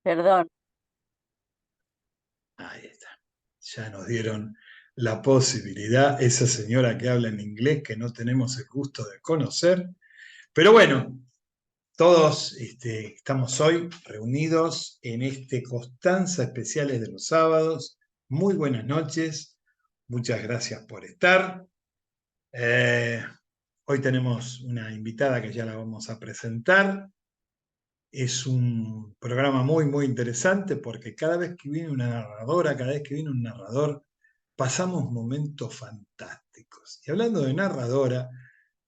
Perdón. Ahí está. Ya nos dieron la posibilidad, esa señora que habla en inglés que no tenemos el gusto de conocer. Pero bueno, todos estamos hoy reunidos en este Constanza Especiales de los sábados. Muy buenas noches, muchas gracias por estar. Eh, Hoy tenemos una invitada que ya la vamos a presentar. Es un programa muy, muy interesante porque cada vez que viene una narradora, cada vez que viene un narrador, pasamos momentos fantásticos. Y hablando de narradora,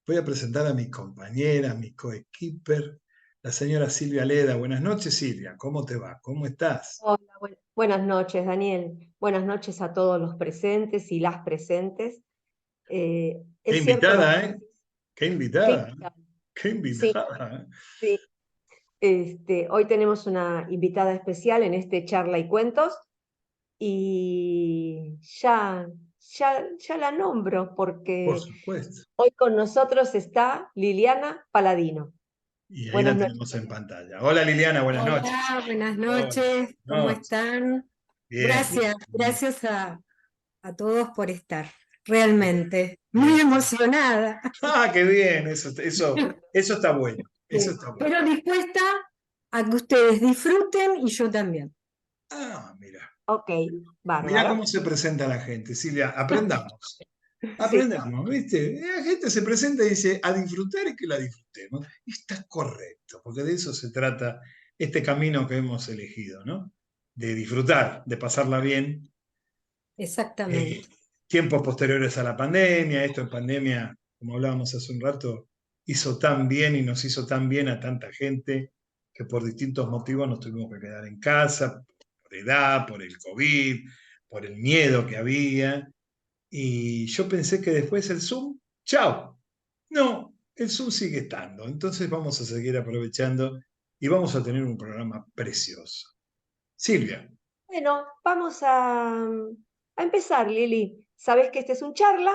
voy a presentar a mi compañera, mi coequiper, la señora Silvia Leda. Buenas noches, Silvia. ¿Cómo te va? ¿Cómo estás? Hola, buenas noches, Daniel. Buenas noches a todos los presentes y las presentes. Qué Es cierto lo que invitada, ¿eh? decís. Qué Qué invitada, ¿eh? invitada. Qué Sí, invitada, ¿eh? sí. Hoy tenemos una invitada especial en este charla y cuentos y ya la nombro Por porque supuesto. hoy con nosotros está Liliana Paladino. Y ahí Buenas la noches. tenemos en pantalla. Hola Liliana, buenas noches. Hola, buenas Hola, noches, ¿cómo buenas noches. están? Bien, Gracias, bien, gracias a todos por estar, realmente. Muy bien. emocionada, Ah, qué bien, eso está bueno. Eso sí, está bueno. pero dispuesta a que ustedes disfruten y yo también. Ah, mira. Ok, Mirá bárbaro. cómo se presenta la gente, Silvia. Aprendamos. Sí. Aprendamos, ¿viste? La gente se presenta y dice, a disfrutar y que la disfrutemos. Y está correcto, porque de eso se trata este camino que hemos elegido, ¿no? De disfrutar, de pasarla bien. Eh, Exactamente. Tiempos posteriores a la pandemia, esto en pandemia, como hablábamos hace un rato, hizo tan bien y nos hizo tan bien a tanta gente que por distintos motivos nos tuvimos que quedar en casa, por edad, por el COVID, por el miedo que había. Y yo pensé que después el Zoom, chao. No, el Zoom sigue estando. Entonces vamos a seguir aprovechando y vamos a tener un programa precioso. Silvia, Bueno, vamos a empezar, Lili. Sabes que este es un charla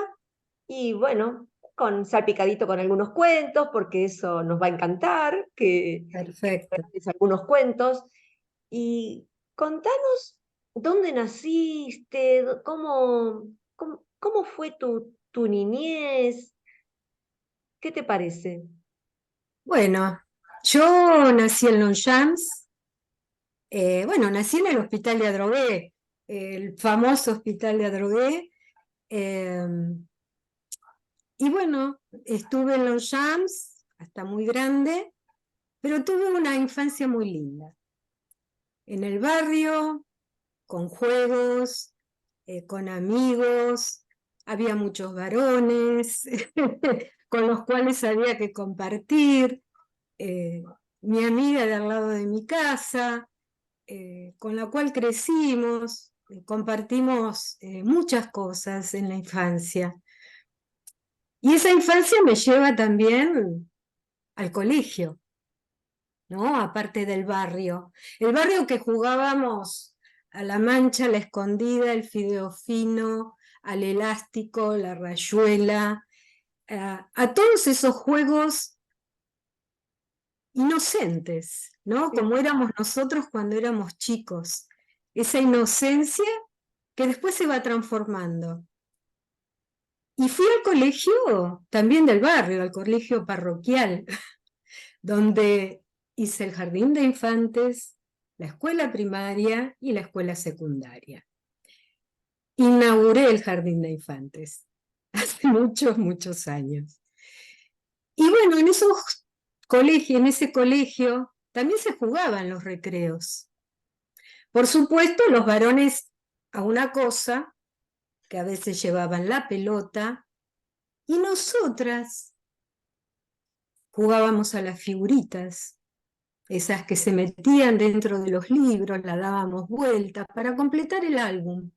y bueno, con salpicadito con algunos cuentos, porque eso nos va a encantar, que Perfecto. regales algunos cuentos. Y contanos dónde naciste, cómo fue tu niñez, ¿qué te parece? Bueno, yo nací en Longchamps, bueno, nací en el Hospital de Adrogué, el famoso Hospital de Adrogué, eh, y bueno, estuve en Longchamps hasta muy grande, pero tuve una infancia muy linda. En el barrio, con juegos, con amigos, había muchos varones con los cuales había que compartir. eh, Mi amiga de al lado de mi casa, con la cual crecimos, compartimos muchas cosas en la infancia. Y esa infancia me lleva también al colegio, ¿no? Aparte del barrio. El barrio que jugábamos a la mancha, a la escondida, el fideo fino, al elástico, la rayuela, a todos esos juegos inocentes, ¿no? Sí. Como éramos nosotros cuando éramos chicos. Esa inocencia que después se va transformando. Y fui al colegio también del barrio, al colegio parroquial, donde hice el jardín de infantes, la escuela primaria y la escuela secundaria. Inauguré el jardín de infantes hace muchos, muchos años. Y bueno, en ese colegio también se jugaban los recreos. Por supuesto, los varones a una cosa, que a veces llevaban la pelota, y nosotras jugábamos a las figuritas, esas que se metían dentro de los libros, la dábamos vuelta para completar el álbum.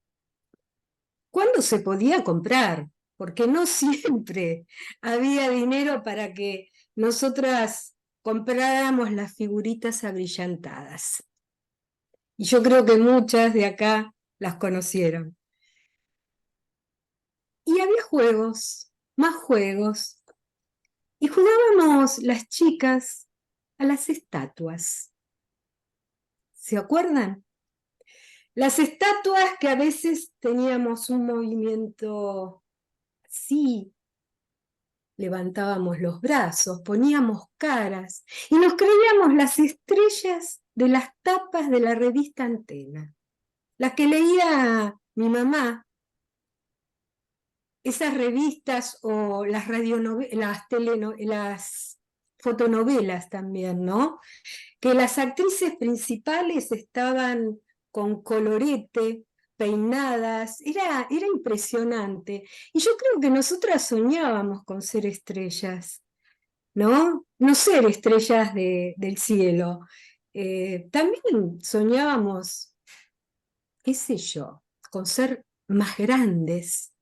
¿Cuándo se podía comprar? Porque no siempre había dinero para que nosotras compráramos las figuritas abrillantadas. Y yo creo que muchas de acá las conocieron. Y había juegos, más juegos, y jugábamos las chicas a las estatuas. ¿Se acuerdan? Las estatuas que a veces teníamos un movimiento así, levantábamos los brazos, poníamos caras y nos creíamos las estrellas de las tapas de la revista Antena, las que leía mi mamá, esas revistas o las las fotonovelas también, ¿no? Que las actrices principales estaban con colorete, peinadas, era impresionante. Y yo creo que nosotras soñábamos con ser estrellas, ¿no? No ser estrellas del cielo. También soñábamos, qué sé yo, con ser más grandes,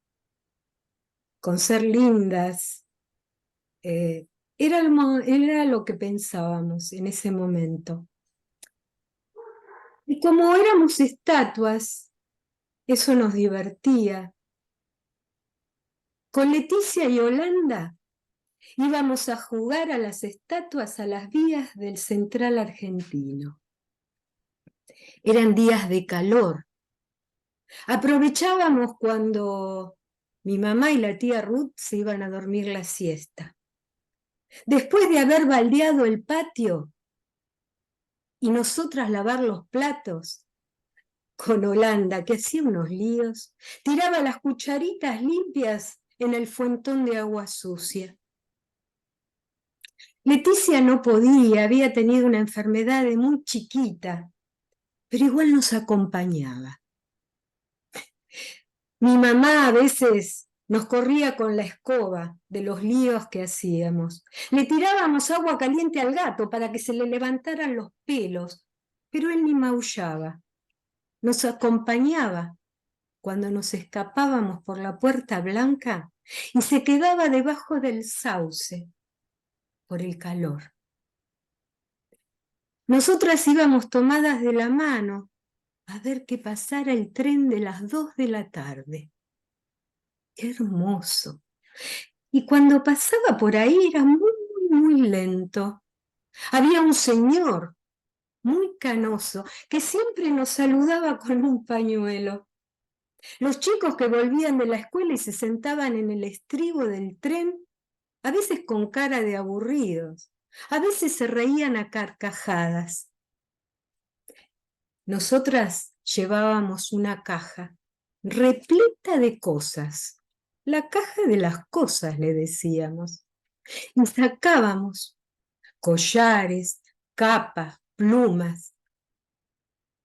con ser lindas. Era lo que pensábamos en ese momento. Y como éramos estatuas, eso nos divertía. Con Leticia y Holanda íbamos a jugar a las estatuas a las vías del Central Argentino. Eran días de calor. Aprovechábamos cuando mi mamá y la tía Ruth se iban a dormir la siesta. Después de haber baldeado el patio y nosotras lavar los platos, con Holanda, que hacía unos líos, tiraba las cucharitas limpias en el fuentón de agua sucia. Leticia no podía, había tenido una enfermedad de muy chiquita, pero igual nos acompañaba. Mi mamá a veces nos corría con la escoba de los líos que hacíamos. Le tirábamos agua caliente al gato para que se le levantaran los pelos, pero él ni maullaba. Nos acompañaba cuando nos escapábamos por la puerta blanca y se quedaba debajo del sauce por el calor. Nosotras íbamos tomadas de la mano a ver que pasara el tren de las 2 de la tarde. Hermoso. Y cuando pasaba por ahí era muy, muy lento. Había un señor muy canoso que siempre nos saludaba con un pañuelo. Los chicos que volvían de la escuela y se sentaban en el estribo del tren, a veces con cara de aburridos, a veces se reían a carcajadas. Nosotras llevábamos una caja repleta de cosas, la caja de las cosas, le decíamos, y sacábamos collares, capas, plumas.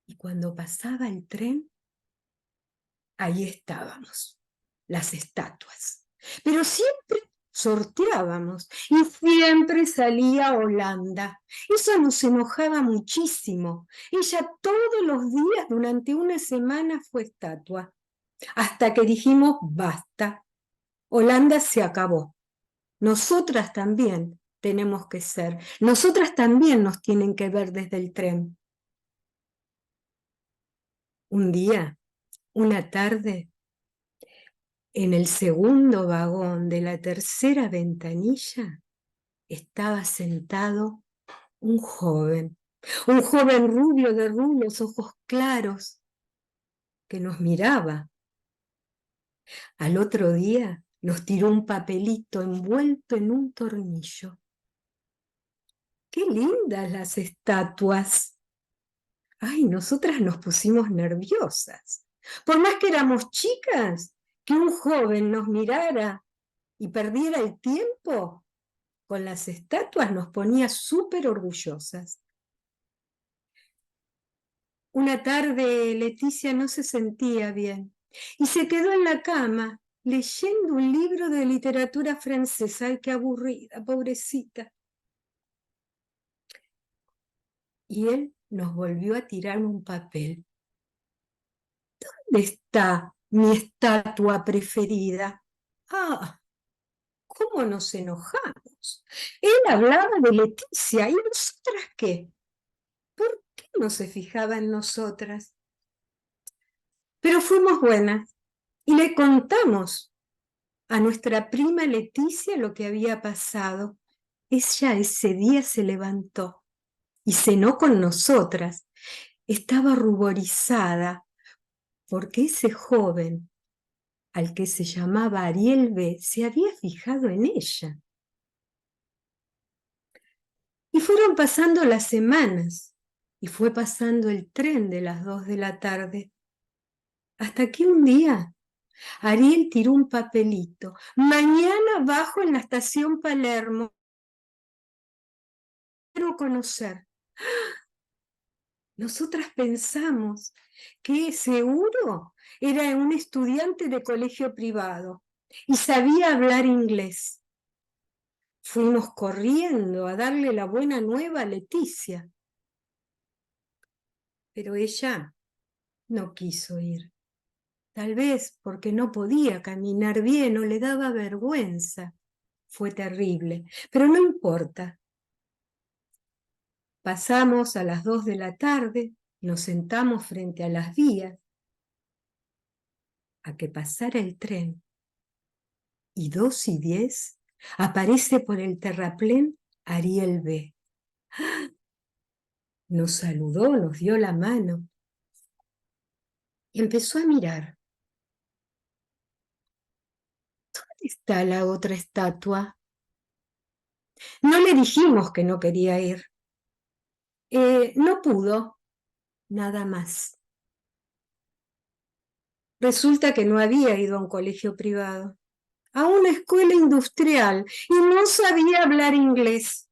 Y cuando pasaba el tren, ahí estábamos, las estatuas. Pero siempre sorteábamos y siempre salía Holanda. Eso nos enojaba muchísimo. Ella todos los días durante una semana fue estatua, hasta que dijimos basta. Holanda se acabó. Nosotras también tenemos que ser. Nosotras también nos tienen que ver desde el tren. Un día, una tarde, en el segundo vagón de la tercera ventanilla estaba sentado un joven rubio de rulos, ojos claros, que nos miraba. Al otro día nos tiró un papelito envuelto en un tornillo. ¡Qué lindas las estatuas! Ay, nosotras nos pusimos nerviosas. Por más que éramos chicas, que un joven nos mirara y perdiera el tiempo con las estatuas nos ponía súper orgullosas. Una tarde Leticia no se sentía bien y se quedó en la cama leyendo un libro de literatura francesa. ¡Ay, qué aburrida, pobrecita! Y él nos volvió a tirar un papel. ¿Dónde está mi estatua preferida? ¡Ah! ¿Cómo nos enojamos? Él hablaba de Leticia, ¿y nosotras qué? ¿Por qué no se fijaba en nosotras? Pero fuimos buenas y le contamos a nuestra prima Leticia lo que había pasado. Ella ese día se levantó y cenó con nosotras. estaba ruborizada porque ese joven, al que se llamaba Ariel B., se había fijado en ella. Y fueron pasando las semanas, y fue pasando el tren de las 2 de la tarde, hasta que un día Ariel tiró un papelito: mañana bajo en la estación Palermo, quiero conocer. Nosotras pensamos que seguro era un estudiante de colegio privado y sabía hablar inglés. Fuimos corriendo a darle la buena nueva a Leticia, pero ella no quiso ir. Tal vez porque no podía caminar bien o le daba vergüenza. Fue terrible, pero no importa. Pasamos a las 2 de la tarde, nos sentamos frente a las vías a que pasara el tren. Y 2:10 aparece por el terraplén Ariel B. Nos saludó, nos dio la mano y empezó a mirar. ¿Dónde está la otra estatua? No le dijimos que no quería ir. No pudo, nada más. Resulta que no había ido a un colegio privado, a una escuela industrial, y no sabía hablar inglés.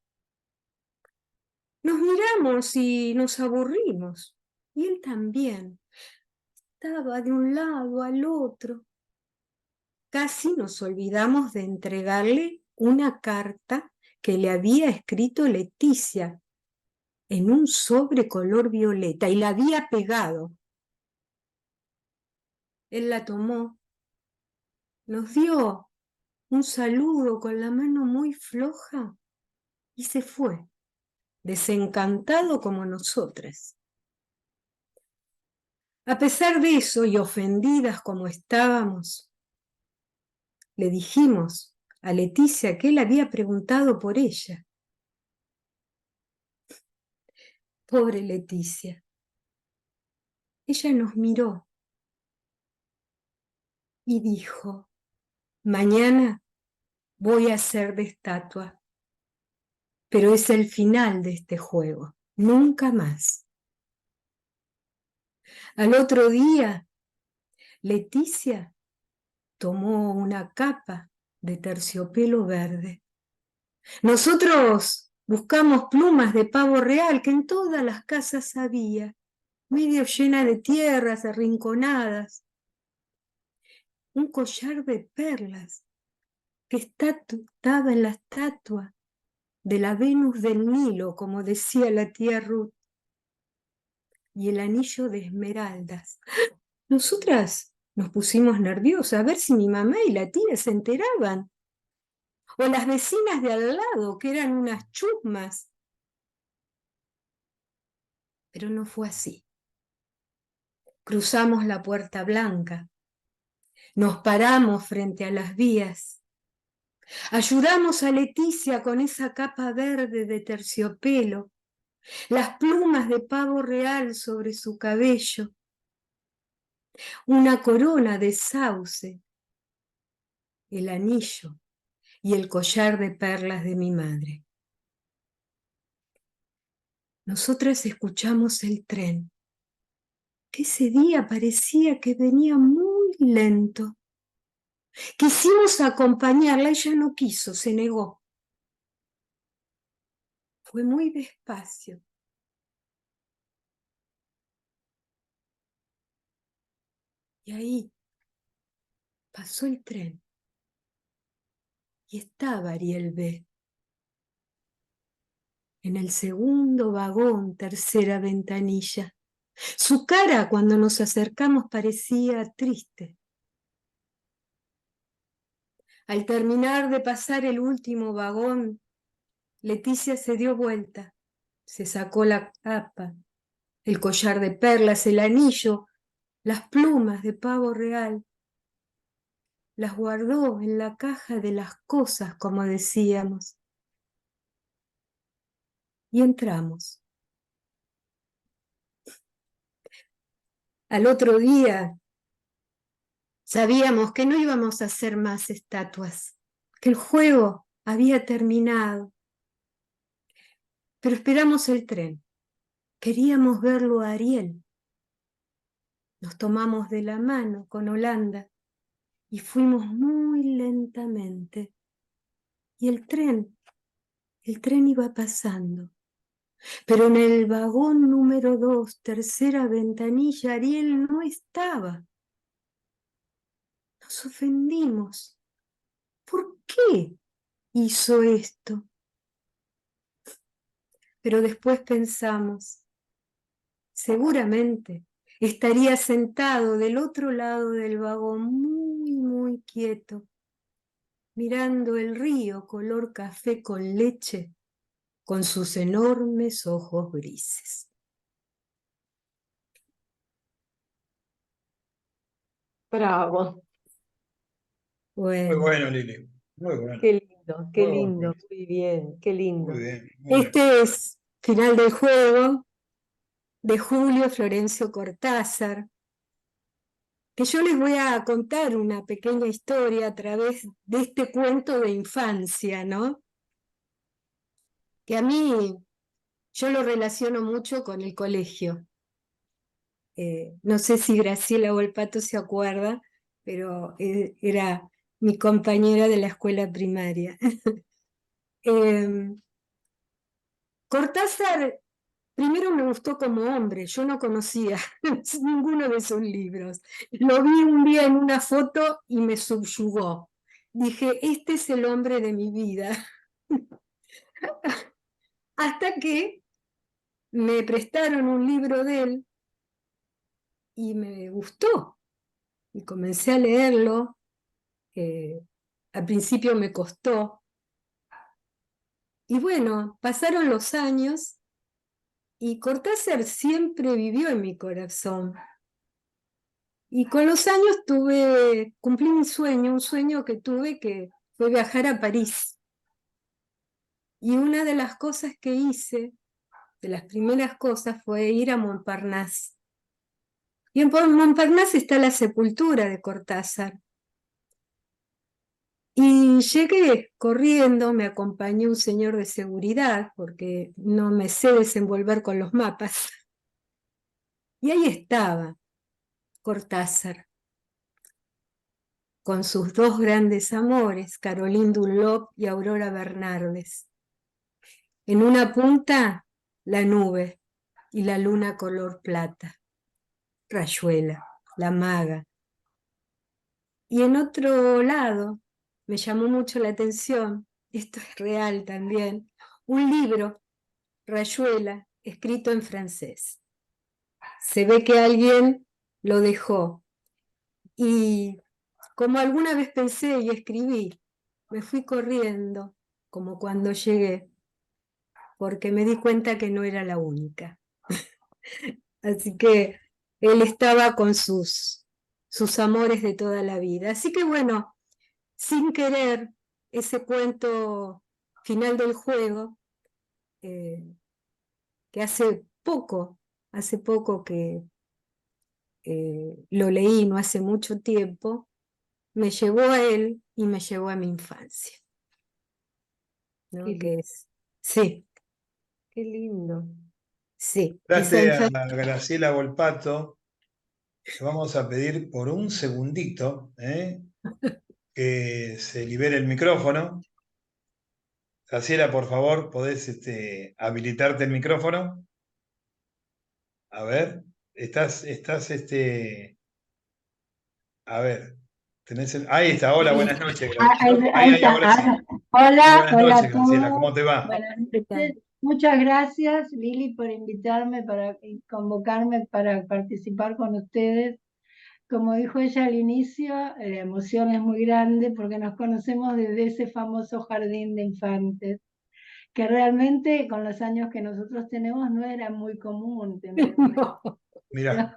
Nos miramos y nos aburrimos, y él también. Estaba de un lado al otro. Casi nos olvidamos de entregarle una carta que le había escrito Leticia en un sobre color violeta y la había pegado. Él la tomó, nos dio un saludo con la mano muy floja y se fue, desencantado como nosotras. A pesar de eso, y ofendidas como estábamos, le dijimos a Leticia que él había preguntado por ella. Pobre Leticia. Ella nos miró y dijo: mañana voy a ser de estatua, pero es el final de este juego, nunca más. Al otro día, Leticia tomó una capa de terciopelo verde. Nosotros buscamos plumas de pavo real que en todas las casas había, medio llena de tierras arrinconadas. Un collar de perlas que estaba en la estatua de la Venus del Nilo, como decía la tía Ruth, y el anillo de esmeraldas. Nosotras nos pusimos nerviosas a ver si mi mamá y la tía se enteraban, o las vecinas de al lado, que eran unas chusmas. Pero no fue así. Cruzamos la Puerta Blanca, nos paramos frente a las vías, ayudamos a Leticia con esa capa verde de terciopelo, las plumas de pavo real sobre su cabello, una corona de sauce, el anillo y el collar de perlas de mi madre. Nosotras escuchamos el tren, que ese día parecía que venía muy lento. Quisimos acompañarla, ella no quiso, se negó. Fue muy despacio. Y ahí pasó el tren y estaba Ariel B. en el segundo vagón, tercera ventanilla. Su cara cuando nos acercamos parecía triste. Al terminar de pasar el último vagón, Leticia se dio vuelta, se sacó la capa, el collar de perlas, el anillo, las plumas de pavo real. Las guardó en la caja de las cosas, como decíamos. Y entramos. al otro día sabíamos que no íbamos a hacer más estatuas, que el juego había terminado. Pero esperamos el tren. Queríamos verlo a Ariel. Nos tomamos de la mano con Holanda y fuimos muy lentamente. Y el tren iba pasando. Pero en el vagón número 2, tercera ventanilla, Ariel no estaba. Nos ofendimos. ¿Por qué hizo esto? Pero después pensamos, seguramente estaría sentado del otro lado del vagón, muy, muy quieto, mirando el río color café con leche, con sus enormes ojos grises. Bravo. Muy Bueno, bueno, Lili. Muy bueno. Qué Muy bueno. lindo, muy bien, qué lindo. Muy bien. Muy bien. este es Final del Juego, de Julio Florencio Cortázar, que yo les voy a contar una pequeña historia a través de este cuento de infancia, ¿no? Que a mí, yo lo relaciono mucho con el colegio. No sé si Graciela Volpato se acuerda, pero era mi compañera de la escuela primaria. Cortázar primero me gustó como hombre, yo no conocía ninguno de sus libros. Lo vi un día en una foto y me subyugó. Dije, este es el hombre de mi vida. Hasta que me prestaron un libro de él y me gustó. Y comencé a leerlo. Al principio me costó. Y bueno, pasaron los años y Cortázar siempre vivió en mi corazón. Y con los años cumplí mi sueño, un sueño que tuve que fue viajar a París. Y una de las cosas que hice, de las primeras cosas, fue ir a Montparnasse. Y en Montparnasse está la sepultura de Cortázar. Y llegué corriendo, me acompañó un señor de seguridad, porque no me sé desenvolver con los mapas. Y ahí estaba Cortázar, con sus dos grandes amores, Caroline Dunlop y Aurora Bernardes. En una punta, la nube y la luna color plata, Rayuela, la maga. Y en otro lado, me llamó mucho la atención, esto es real también, un libro, Rayuela, escrito en francés. Se ve que alguien lo dejó. Y como alguna vez pensé y escribí, me fui corriendo, como cuando llegué, porque me di cuenta que no era la única. Así que él estaba con sus amores de toda la vida. Así que bueno, sin querer, ese cuento Final del Juego, que hace poco que lo leí, no hace mucho tiempo, me llevó a él y me llevó a mi infancia. ¿No? Sí, Qué lindo. sí. Gracias a Graciela Volpato. Le vamos a pedir por un segundito que se libere el micrófono. Graciela, por favor, ¿podés habilitarte el micrófono? A ver, a ver, ahí está, hola, buenas noches, Graciela. Ahí está. Ahora sí. Hola, Buenas hola a noches, Graciela, todos. ¿cómo te va? Buenas noches. Muchas gracias, Lili, por invitarme y convocarme para participar con ustedes. Como dijo ella al inicio, la emoción es muy grande porque nos conocemos desde ese famoso jardín de infantes, que realmente con los años que nosotros tenemos no era muy común tener. Mirá,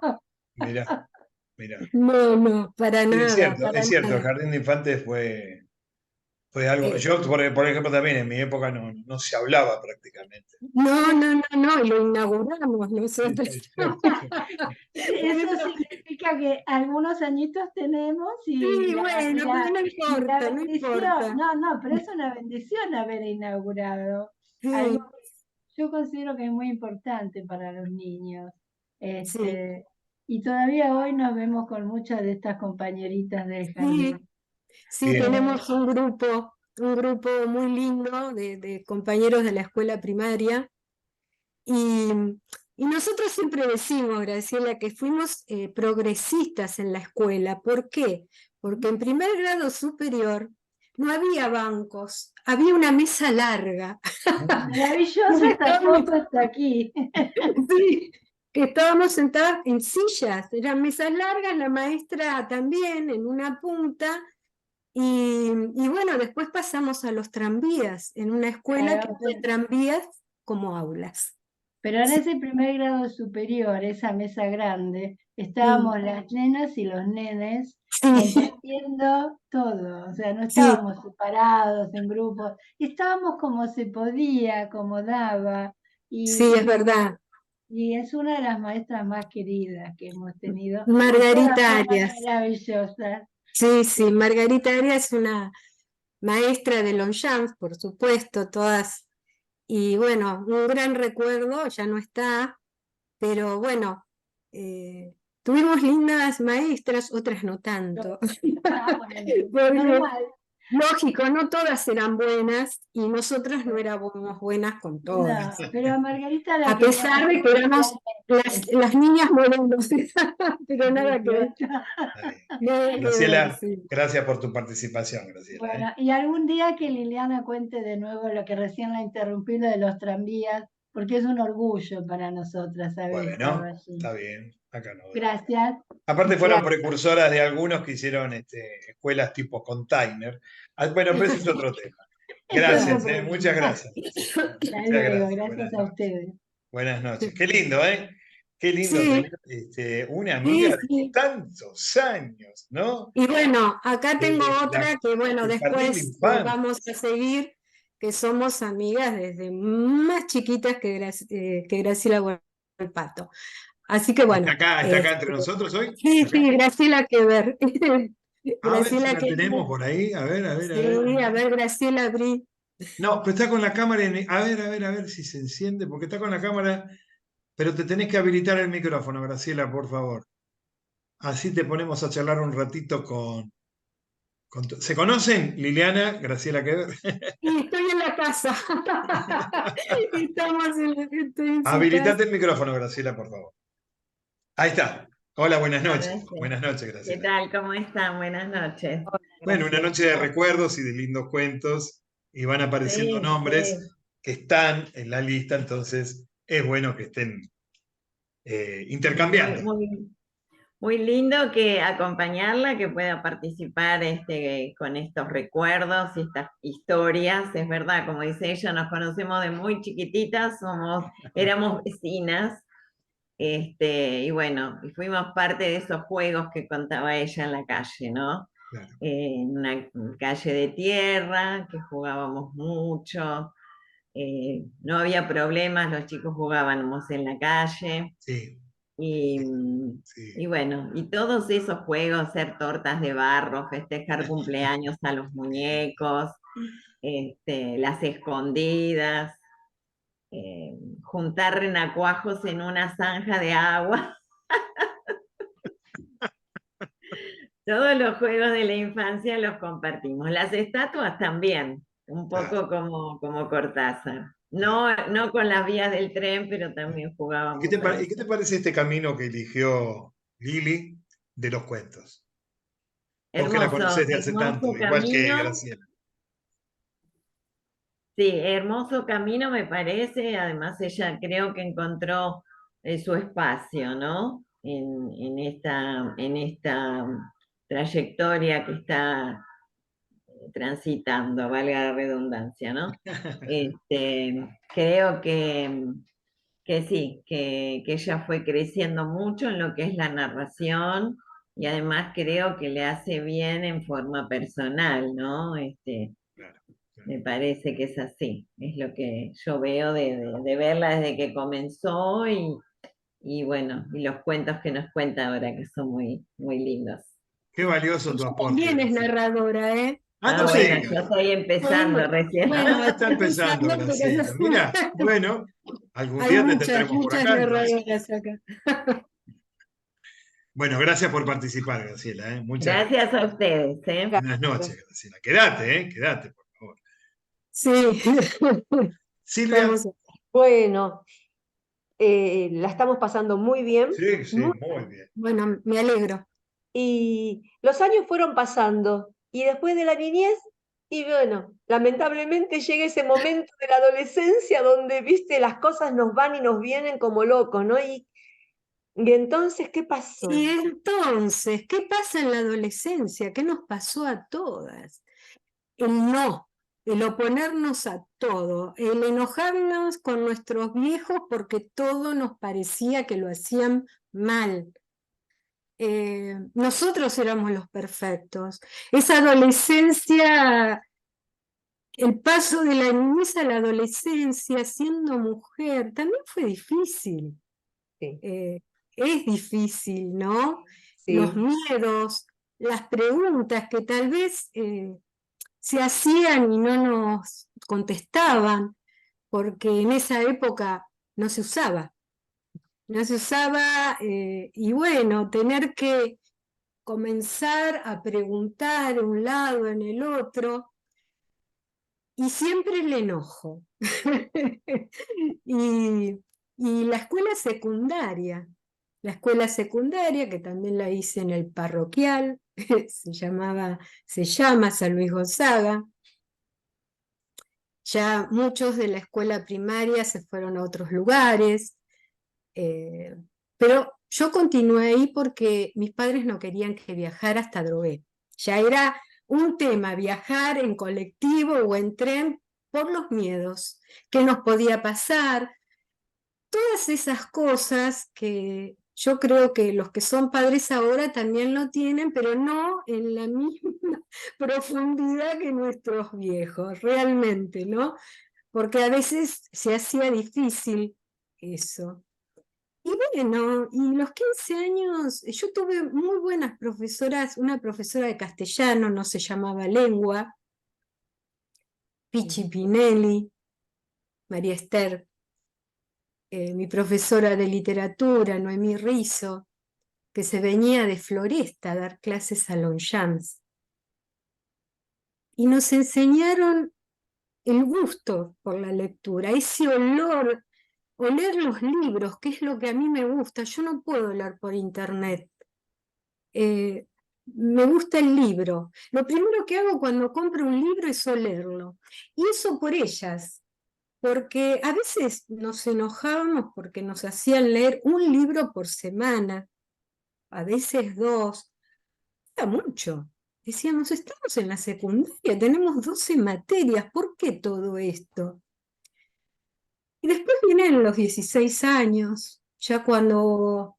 No, para sí, nada, es cierto, el jardín de infantes fue algo. Yo, por ejemplo, también en mi época no se hablaba prácticamente. No, lo inauguramos nosotros. Eso significa que algunos añitos tenemos Sí, bueno, pero no importa, no importa. No, pero es una bendición haber inaugurado Sí, algo que yo considero que es muy importante para los niños. sí, Y todavía hoy nos vemos con muchas de estas compañeritas del sí, jardín. sí, Bien. tenemos un grupo muy lindo de compañeros de la escuela primaria. Y, y nosotros siempre decimos, Graciela, que fuimos progresistas en la escuela. ¿Por qué? Porque en primer grado superior no había bancos, había una mesa larga. Maravillosa esta foto está aquí. Sí, que estábamos sentadas en sillas, eran mesas largas, la maestra también en una punta, y bueno, después pasamos a los tranvías, en una escuela que había tranvías como aulas. Pero en Sí, ese primer grado superior, esa mesa grande, estábamos las nenas y los nenes sí, compartiendo todo. O sea, no sí, estábamos separados en grupos, estábamos como se podía, como daba. sí, es verdad. Y es una de las maestras más queridas que hemos tenido. Y todas Margarita fueron Arias. maravillosas. Sí, sí, Margarita Arias es una maestra de Longchamp, por supuesto, todas. Y bueno, un gran recuerdo, ya no está, pero bueno, tuvimos lindas maestras, otras no tanto. Bueno, Porque, normal. lógico, no todas eran buenas y nosotras no éramos buenas con No, todas. pero a Margarita la A pesar de que éramos las niñas modelos, pero nada que ver. Está bien. Nada que ver, Graciela, sí. gracias por tu participación, Graciela. Bueno, y algún día que Liliana cuente de nuevo lo que recién la interrumpí, lo de los tranvías, porque es un orgullo para nosotras haber estado Bueno, allí. está bien, acá no. Gracias. Aparte fueron Gracias. precursoras de algunos que hicieron escuelas tipo container. Bueno, pero ese es otro tema. Gracias, muchas gracias. Hasta Muchas luego, gracias. Buenas gracias a noches. ustedes. Buenas noches. Qué lindo, ¿eh? Qué lindo Sí, tener una sí, amiga de sí. tantos años, ¿no? Y bueno, acá tengo La- otra que bueno, el jardín de después infantes. vamos a seguir, que somos amigas desde más chiquitas que Graciela Volpato. Así que bueno, Está acá entre nosotros hoy. sí, ¿Acá? sí, Graciela Quever. A ver si Graciela la Quever. tenemos por ahí. A ver, a ver, a ver. Sí, a ver, Graciela, abrí. No, pero está con la cámara a ver, a ver si se enciende, porque está con la cámara, pero te tenés que habilitar el micrófono, Graciela, por favor. Así te ponemos a charlar un ratito ¿Se conocen, Liliana, Graciela Quever? Y estoy en la casa. Estoy en su casa. Habilitate el micrófono, Graciela, por favor. Ahí está. Hola, buenas noches. Ahora sí. Buenas noches, ¿Qué Graciela. tal? ¿Cómo están? Buenas noches. Bueno, una Graciela. noche de recuerdos y de lindos cuentos, y van apareciendo Sí, nombres sí. que están en la lista, entonces es bueno que estén intercambiando. Muy lindo que acompañarla, que pueda participar con estos recuerdos y estas historias. Es verdad, como dice ella, nos conocemos de muy chiquititas, éramos vecinas. Y bueno, y fuimos parte de esos juegos que contaba ella en la calle, ¿no? Claro. En una calle de tierra, que jugábamos mucho, no había problemas, los chicos jugábamos en la calle, Sí, y, sí. y bueno, y todos esos juegos, hacer tortas de barro, festejar cumpleaños a los muñecos, las escondidas, juntar renacuajos en una zanja de agua. Todos los juegos de la infancia los compartimos. Las estatuas también, un poco como Cortázar. No con las vías del tren, pero también ¿Y jugábamos qué a y qué eso. te parece este camino que eligió Lili de los cuentos? Vos que la Hermoso, conocés de hace tanto, hermoso igual que camino. Graciela. Sí, hermoso camino me parece. Además, ella creo que encontró su espacio, ¿no? En esta trayectoria que está transitando, valga la redundancia, ¿no? Creo que sí, que ella fue creciendo mucho en lo que es la narración y además creo que le hace bien en forma personal, ¿no? Claro, claro. Me parece que es así, es lo que yo veo de verla desde que comenzó y bueno, y los cuentos que nos cuenta ahora, que son muy, muy lindos. Qué valioso tu Ella aporte, también es Graciela. narradora, ¿eh? Ah, Ah, no bueno, sé. yo estoy empezando Bueno, recién. bueno, Ah, está empezando, pero Graciela. Mira, bueno, algún hay día te muchas, tendremos por muchas acá, entonces. narradoras acá. Bueno, gracias por participar, Graciela, ¿eh? Muchas gracias. Gracias a ustedes, ¿eh? Buenas noches, Graciela. Quédate, ¿eh? Quédate, por favor. Sí, Silvia. vamos. Bueno, la estamos pasando muy bien Sí, sí, muy bien. Bueno, me alegro. y los años fueron pasando y después de la niñez, y bueno, lamentablemente llega ese momento de la adolescencia donde, viste, las cosas nos van y nos vienen como locos, ¿no? Y entonces, ¿qué pasó? Y entonces, ¿qué pasa en la adolescencia? ¿Qué nos pasó a todas? El no, el oponernos a todo, el enojarnos con nuestros viejos porque todo nos parecía que lo hacían mal. Nosotros éramos los perfectos. Esa adolescencia, el paso de la niñez a la adolescencia siendo mujer, también fue difícil. Sí, Es difícil, ¿no? Los sí, miedos, las preguntas que tal vez se hacían y no nos contestaban, porque en esa época no se usaba. No se usaba, y bueno, tener que comenzar a preguntar en un lado, en el otro, y siempre el enojo. y, y la escuela secundaria, que también la hice en el parroquial, se llama San Luis Gonzaga. Ya muchos de la escuela primaria se fueron a otros lugares, pero yo continué ahí porque mis padres no querían que viajara hasta Adrogué. Ya era un tema viajar en colectivo o en tren por los miedos, qué nos podía pasar, todas esas cosas que yo creo que los que son padres ahora también lo tienen, pero no en la misma profundidad que nuestros viejos, realmente, ¿no? Porque a veces se hacía difícil eso. Y bueno, y los 15 años, yo tuve muy buenas profesoras, una profesora de castellano, no se llamaba lengua, Pichi Pinelli, María Esther, mi profesora de literatura, Noemí Rizzo, que se venía de Floresta a dar clases a Longchamps. Y nos enseñaron el gusto por la lectura, ese olor, oler los libros, que es lo que a mí me gusta. Yo no puedo leer por internet. Me gusta el libro. Lo primero que hago cuando compro un libro es olerlo. Y eso por ellas, porque a veces nos enojábamos porque nos hacían leer un libro por semana, a veces dos, era mucho. Decíamos, estamos en la secundaria, tenemos 12 materias, ¿por qué todo esto? Y después vienen los 16 años, ya cuando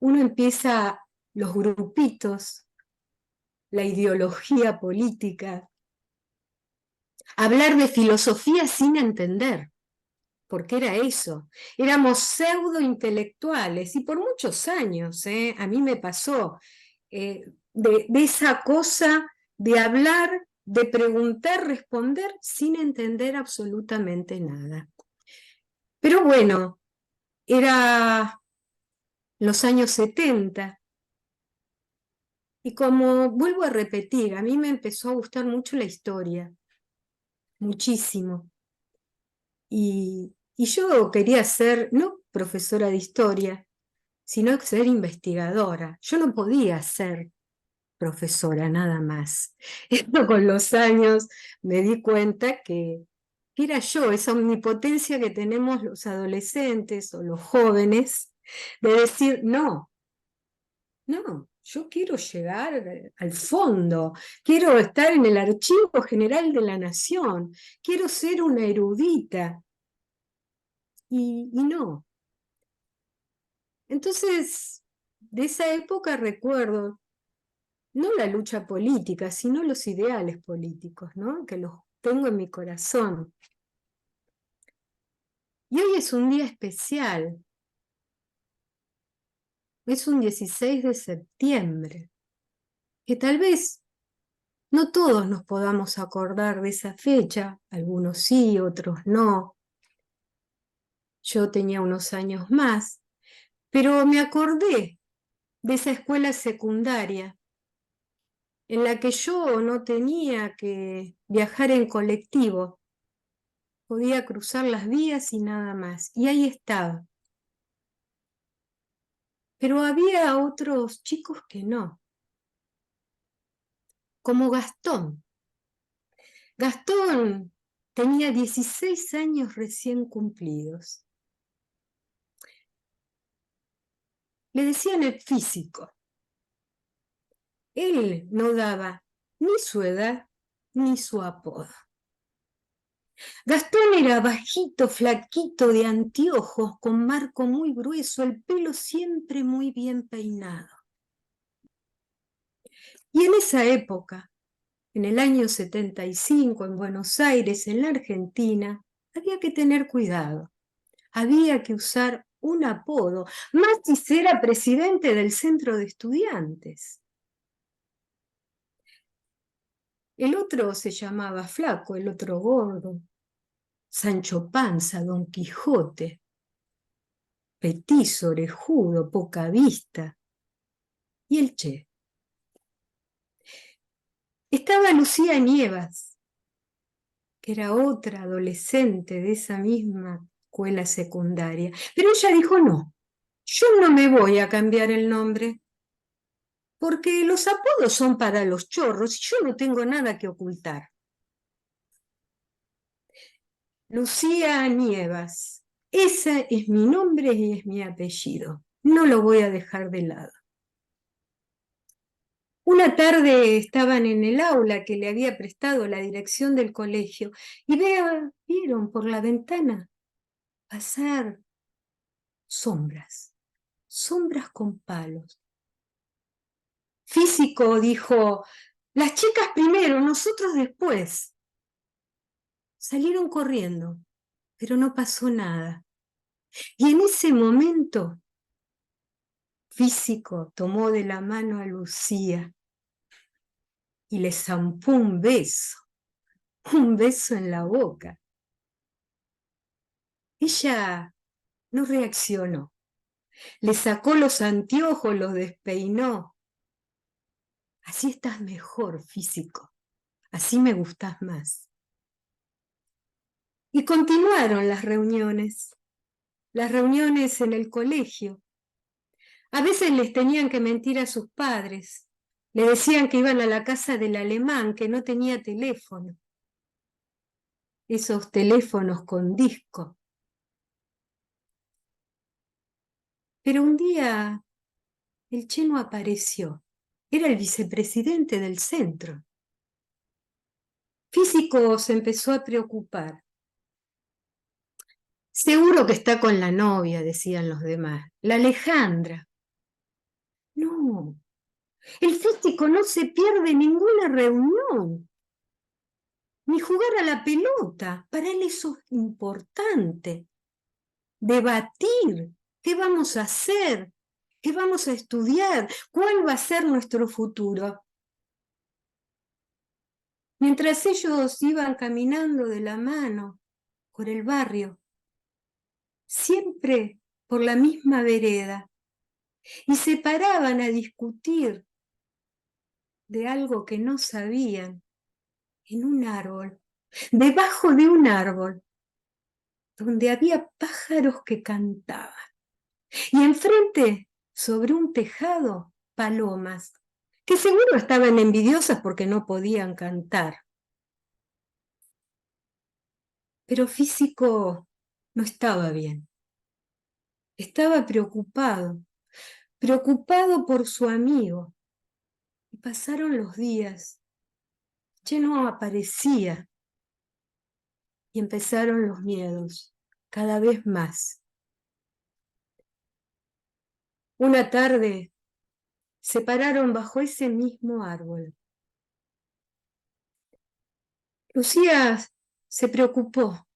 uno empieza los grupitos, la ideología política, hablar de filosofía sin entender, porque era eso. Éramos pseudo intelectuales y por muchos años, a mí me pasó de esa cosa de hablar, de preguntar, responder sin entender absolutamente nada. Pero bueno, era los años 70 y como vuelvo a repetir, a mí me empezó a gustar mucho la historia, muchísimo. Y yo quería ser, no profesora de historia, sino ser investigadora. Yo no podía ser profesora nada más. Esto con los años me di cuenta que era yo, esa omnipotencia que tenemos los adolescentes o los jóvenes, de decir, no, no, yo quiero llegar al fondo, quiero estar en el Archivo General de la Nación, quiero ser una erudita. Y no. Entonces, de esa época recuerdo, no la lucha política, sino los ideales políticos, ¿no? Que los tengo en mi corazón. Y hoy es un día especial, es un 16 de septiembre, que tal vez no todos nos podamos acordar de esa fecha, algunos sí, otros no. Yo tenía unos años más, pero me acordé de esa escuela secundaria en la que yo no tenía que viajar en colectivo, podía cruzar las vías y nada más, y ahí estaba. Pero había otros chicos que no, como Gastón. Gastón tenía 16 años recién cumplidos. Le decían el físico. Él no daba ni su edad ni su apodo. Gastón era bajito, flaquito, de anteojos, con marco muy grueso, el pelo siempre muy bien peinado. Y en esa época, en el año 75, en Buenos Aires, en la Argentina, había que tener cuidado. Había que usar un apodo, más si era presidente del centro de estudiantes. El otro se llamaba Flaco, el otro Gordo, Sancho Panza, Don Quijote, Petizo, Orejudo, Poca Vista, y el Che. Estaba Lucía Nievas, que era otra adolescente de esa misma escuela secundaria, pero ella dijo no, yo no me voy a cambiar el nombre, porque los apodos son para los chorros y yo no tengo nada que ocultar. Lucía Nievas, ese es mi nombre y es mi apellido, no lo voy a dejar de lado. Una tarde estaban en el aula que le había prestado la dirección del colegio y vieron por la ventana pasar sombras, sombras con palos. Físico dijo, las chicas primero, nosotros después. Salieron corriendo, pero no pasó nada. Y en ese momento, Físico tomó de la mano a Lucía y le zampó un beso en la boca. Ella no reaccionó. Le sacó los anteojos, los despeinó. Así estás mejor, Físico. Así me gustás más. Y continuaron las reuniones en el colegio. A veces les tenían que mentir a sus padres. Le decían que iban a la casa del alemán, que no tenía teléfono. Esos teléfonos con disco. Pero un día el Che no apareció. Era el vicepresidente del centro. Físico se empezó a preocupar. Seguro que está con la novia, decían los demás, la Alejandra. No, el Físico no se pierde ninguna reunión, ni jugar a la pelota. Para él eso es importante. Debatir, qué vamos a hacer, qué vamos a estudiar, cuál va a ser nuestro futuro. Mientras ellos iban caminando de la mano por el barrio, siempre por la misma vereda, y se paraban a discutir de algo que no sabían, en un árbol, debajo de un árbol, donde había pájaros que cantaban, y enfrente, sobre un tejado, palomas, que seguro estaban envidiosas porque no podían cantar. Pero Físico no estaba bien. Estaba preocupado por su amigo. Y pasaron los días. Ya no aparecía. Y empezaron los miedos, cada vez más. Una tarde se pararon bajo ese mismo árbol. Lucía se preocupó,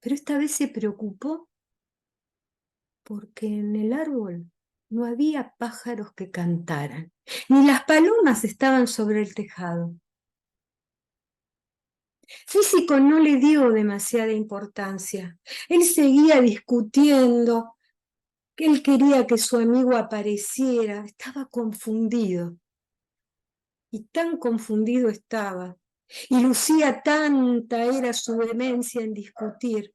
pero esta vez se preocupó porque en el árbol No había pájaros que cantaran, ni las palomas estaban sobre el tejado. Físico no le dio demasiada importancia. Él seguía discutiendo, que él quería que su amigo apareciera. Estaba confundido. Y tan confundido estaba. Y lucía tanta era su demencia en discutir,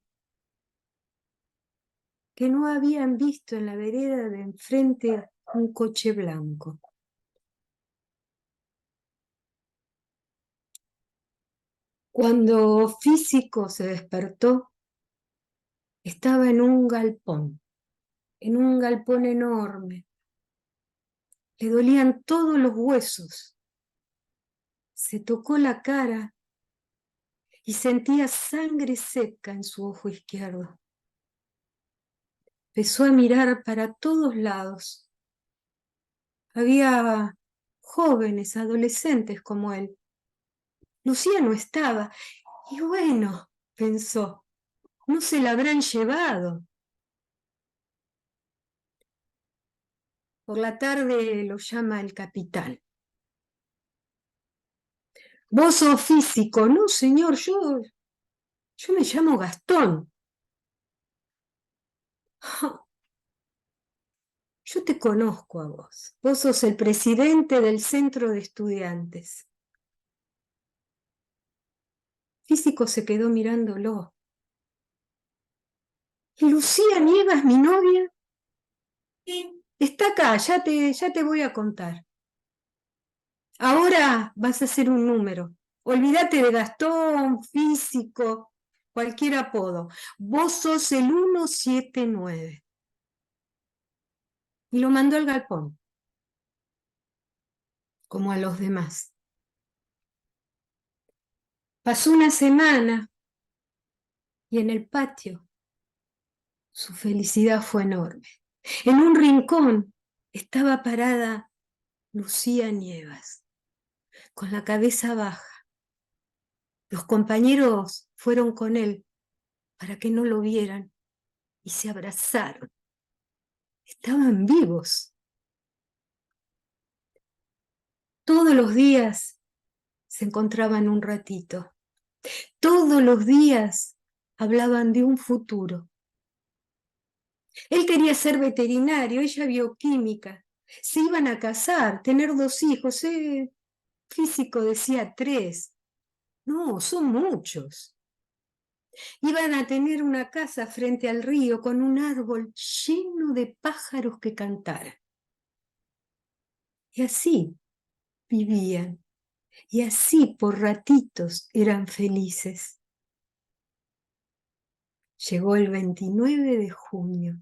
que no habían visto en la vereda de enfrente un coche blanco. Cuando Físico se despertó, estaba en un galpón enorme. Le dolían todos los huesos. Se tocó la cara y sentía sangre seca en su ojo izquierdo. Empezó a mirar para todos lados. Había jóvenes, adolescentes como él. Lucía no estaba. Y bueno, pensó, no se la habrán llevado. Por la tarde lo llama el capitán. Vos sos Físico. No, señor, yo me llamo Gastón. Yo te conozco a vos. Vos sos el presidente del centro de estudiantes. Físico se quedó mirándolo. ¿Y Lucía Niegas, mi novia? Sí, está acá, ya te voy a contar. Ahora vas a hacer un número. Olvídate de Gastón, Físico, cualquier apodo. Vos sos el 179. Y lo mandó al galpón, como a los demás. Pasó una semana y en el patio su felicidad fue enorme. En un rincón estaba parada Lucía Niegas, con la cabeza baja. Los compañeros fueron con él para que no lo vieran y se abrazaron. Estaban vivos. Todos los días se encontraban un ratito. Todos los días hablaban de un futuro. Él quería ser veterinario, ella bioquímica. Se iban a casar, tener 2 hijos. Físico decía 3. No, son muchos. Iban a tener una casa frente al río con un árbol lleno de pájaros que cantaran. Y así vivían. Y así por ratitos eran felices. Llegó el 29 de junio.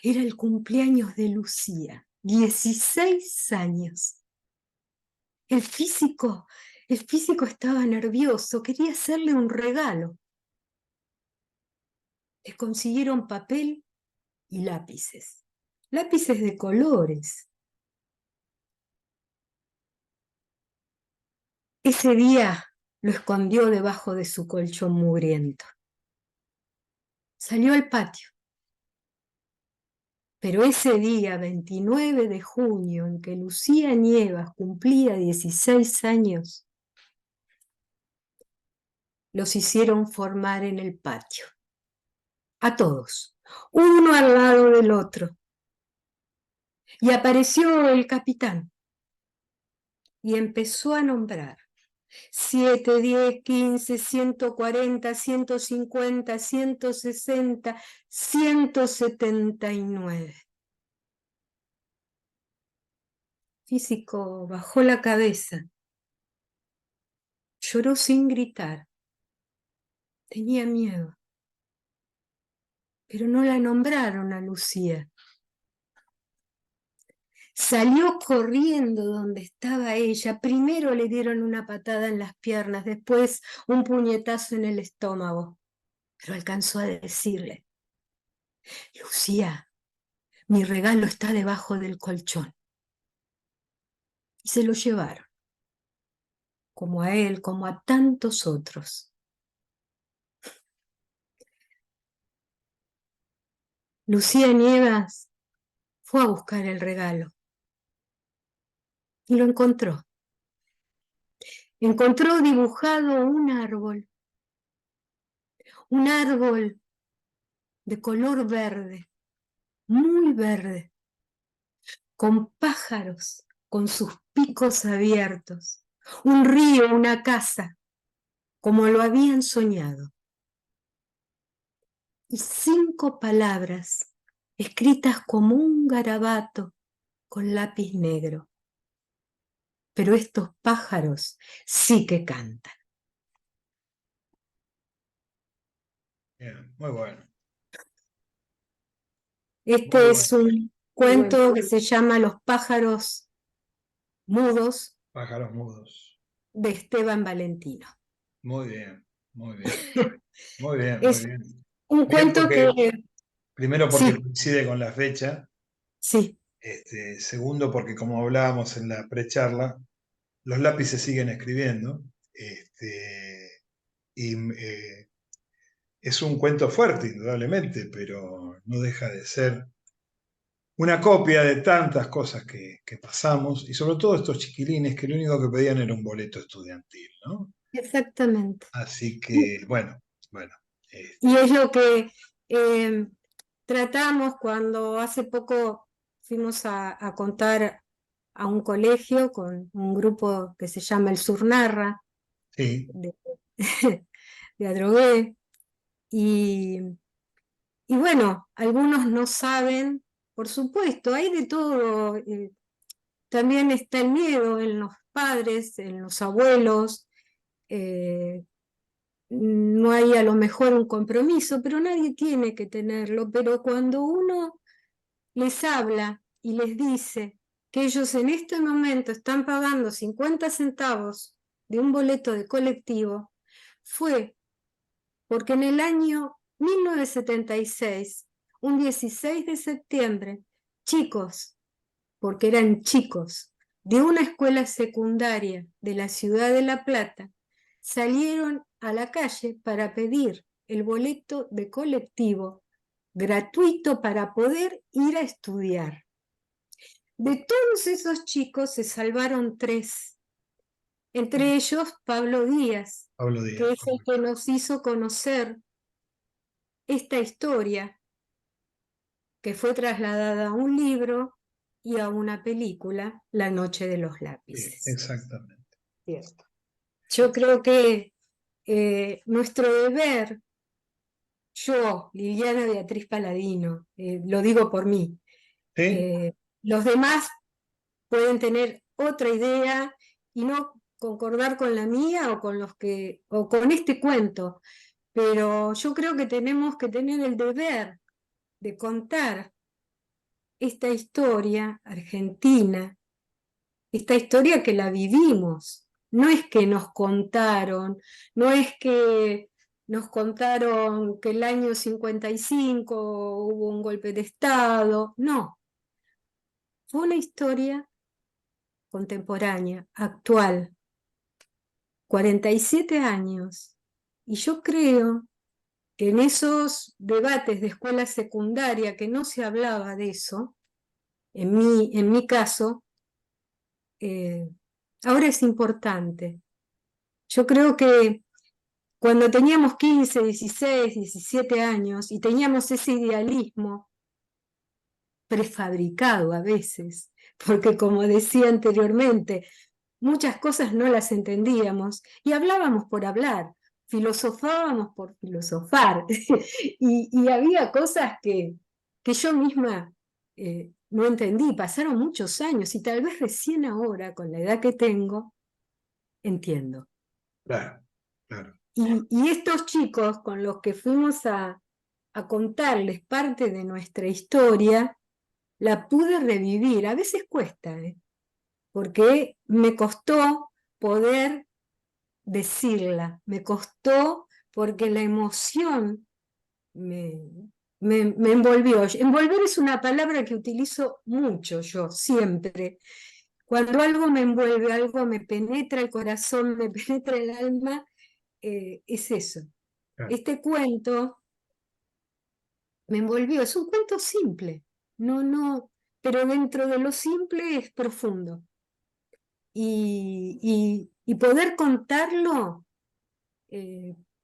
Era el cumpleaños de Lucía, 16 años. El físico estaba nervioso, quería hacerle un regalo. Le consiguieron papel y lápices de colores. Ese día lo escondió debajo de su colchón mugriento. Salió al patio. Pero ese día, 29 de junio, en que Lucía Niegas cumplía 16 años, los hicieron formar en el patio. A todos, uno al lado del otro. Y apareció el capitán y empezó a nombrar 7, 10, 15, 140, 150, 160, 179. Físico bajó la cabeza, lloró sin gritar, tenía miedo, pero no la nombraron a Lucía. Salió corriendo donde estaba ella. Primero le dieron una patada en las piernas, después un puñetazo en el estómago. Pero alcanzó a decirle: Lucía, mi regalo está debajo del colchón. Y se lo llevaron, como a él, como a tantos otros. Lucía Niegas fue a buscar el regalo y lo encontró. Encontró dibujado un árbol de color verde, muy verde, con pájaros, con sus picos abiertos, un río, una casa, como lo habían soñado. Y 5 palabras escritas como un garabato con lápiz negro. Pero estos pájaros sí que cantan. Bien, muy bueno. Este Muy es bueno. un cuento que se llama Los pájaros mudos, Pájaros mudos. de Esteban Valentino. Muy bien, muy bien. Muy bien, muy Es bien. un Bien, cuento porque que, primero porque sí, coincide con la fecha, sí, segundo porque como hablábamos en la precharla, los lápices siguen escribiendo, y es un cuento fuerte, indudablemente, pero no deja de ser una copia de tantas cosas que pasamos, y sobre todo estos chiquilines que lo único que pedían era un boleto estudiantil, ¿no? exactamente. Así que, bueno, Y es lo que eh, tratamos cuando hace poco fuimos a contar a un colegio con un grupo que se llama el Surnarra sí, de, de Adrogué. Y, y bueno, algunos no saben, por supuesto, hay de todo. También está el miedo en los padres, en los abuelos. eh, no hay a lo mejor un compromiso, pero nadie tiene que tenerlo. Pero cuando uno les habla y les dice que ellos en este momento están pagando 50 centavos de un boleto de colectivo, fue porque en el año 1976, un 16 de septiembre, chicos, porque eran chicos, de una escuela secundaria de la ciudad de La Plata, salieron a la calle para pedir el boleto de colectivo gratuito para poder ir a estudiar. De todos esos chicos se salvaron 3, entre ellos Pablo Díaz, Pablo que Díaz. es el que nos hizo conocer esta historia, que fue trasladada a un libro y a una película, La Noche de los Sí, Lápices. exactamente. Cierto. Yo creo que nuestro deber, yo, Liliana Beatriz Paladino, lo digo por mí, ¿Sí? los demás pueden tener otra idea y no concordar con la mía o con este cuento, pero yo creo que tenemos que tener el deber de contar esta historia argentina, esta historia que la vivimos. No es que nos contaron, no es que nos contaron que el año 55 hubo un golpe de Estado, no. Fue una historia contemporánea, actual, 47 años. Y yo creo que en esos debates de escuela secundaria que no se hablaba de eso, en mi caso, ahora es importante. Yo creo que cuando teníamos 15, 16, 17 años y teníamos ese idealismo prefabricado a veces, porque como decía anteriormente, muchas cosas no las entendíamos y hablábamos por hablar, filosofábamos por filosofar y había cosas que yo misma no entendí, pasaron muchos años y tal vez recién ahora, con la edad que tengo, entiendo. Claro, claro. Y estos chicos con los que fuimos a contarles parte de nuestra historia, la pude revivir. A veces cuesta, porque me costó poder decirla, me costó porque la emoción me envolvió. Envolver es una palabra que utilizo mucho yo, siempre. Cuando algo me envuelve, algo me penetra el corazón, me penetra el alma, es eso. Claro. Este cuento me envolvió, es un cuento simple, no pero dentro de lo simple es profundo. Y poder contarlo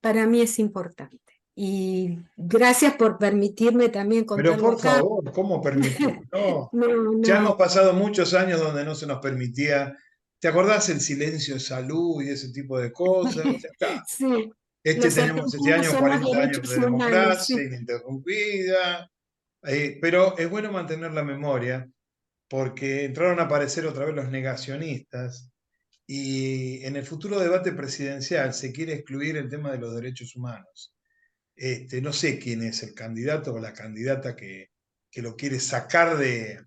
para mí es importante. Y gracias por permitirme también Pero contarlo por acá. favor, ¿cómo permitir? No, No, ya hemos no. pasado muchos años donde no se nos permitía. ¿Te acordás el silencio de salud y ese tipo de cosas? Ya está. Sí, Este los tenemos este argentinos año son los 40 años derechos de humanos, democracia sí. ininterrumpida, pero es bueno mantener la memoria porque entraron a aparecer otra vez los negacionistas y en el futuro debate presidencial se quiere excluir el tema de los derechos humanos. No sé quién es el candidato o la candidata que lo quiere sacar de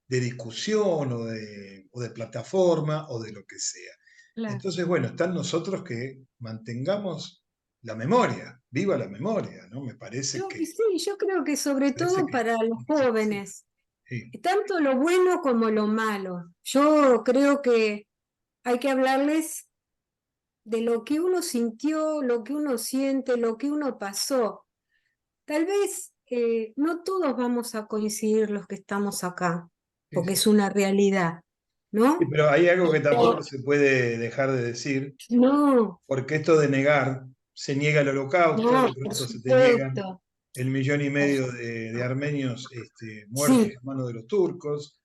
discusión o de plataforma o de lo que sea. Claro. Entonces, bueno, están nosotros que mantengamos la memoria, viva la memoria, ¿no? Me parece Sí, yo creo que sobre todo que para los es así. jóvenes, Sí, tanto lo bueno como lo malo. Yo creo que hay que hablarles de lo que uno sintió, lo que uno siente, lo que uno pasó. Tal vez no todos vamos a coincidir los que estamos acá, sí, porque sí. es una realidad, Sí, ¿no? pero hay algo que tampoco Pero se puede dejar de decir, no, porque esto de negar, se niega el holocausto, no, de por pronto se te niegan supuesto. el 1,5 millones de armenios muertos Sí, a manos de los turcos,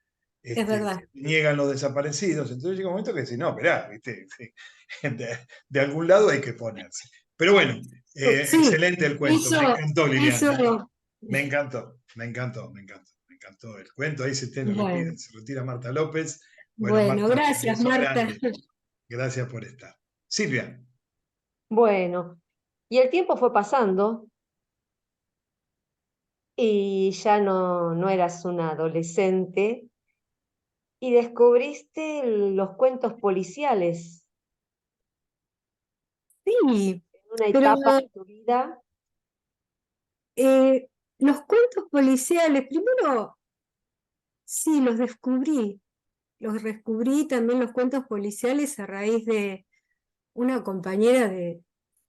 es verdad. se niegan los desaparecidos. Entonces llega un momento que dice, no, esperá, ¿viste? De algún lado hay que ponerse. Pero bueno, Sí, excelente el cuento. Me eso, encantó, Liliana. eso, Me encantó, me encantó, me encantó, me encantó el cuento. Ahí bueno, se retira Marta López. Bueno, bueno, Marta, un gracias, beso Marta. grande. Gracias por estar. Silvia, Bueno, y el tiempo fue pasando y ya no eras una adolescente y descubriste los cuentos policiales Sí, en una pero etapa de tu vida. eh, los cuentos policiales, primero, sí, los descubrí también los cuentos policiales a raíz de una compañera de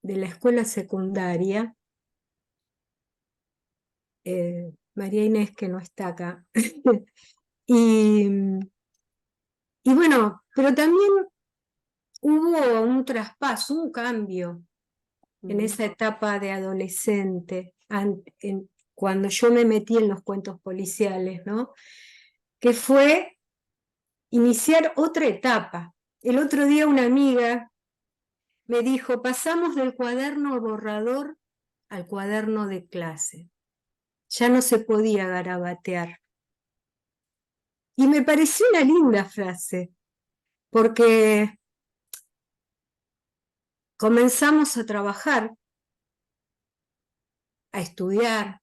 la escuela secundaria, María Inés, que no está acá. Y, y bueno, pero también hubo un traspaso, un cambio en Mm. esa etapa de adolescente, cuando yo me metí en los cuentos policiales, ¿no? Que fue iniciar otra etapa. El otro día una amiga me dijo, pasamos del cuaderno borrador al cuaderno de clase. Ya no se podía garabatear. Y me pareció una linda frase, porque comenzamos a trabajar, a estudiar.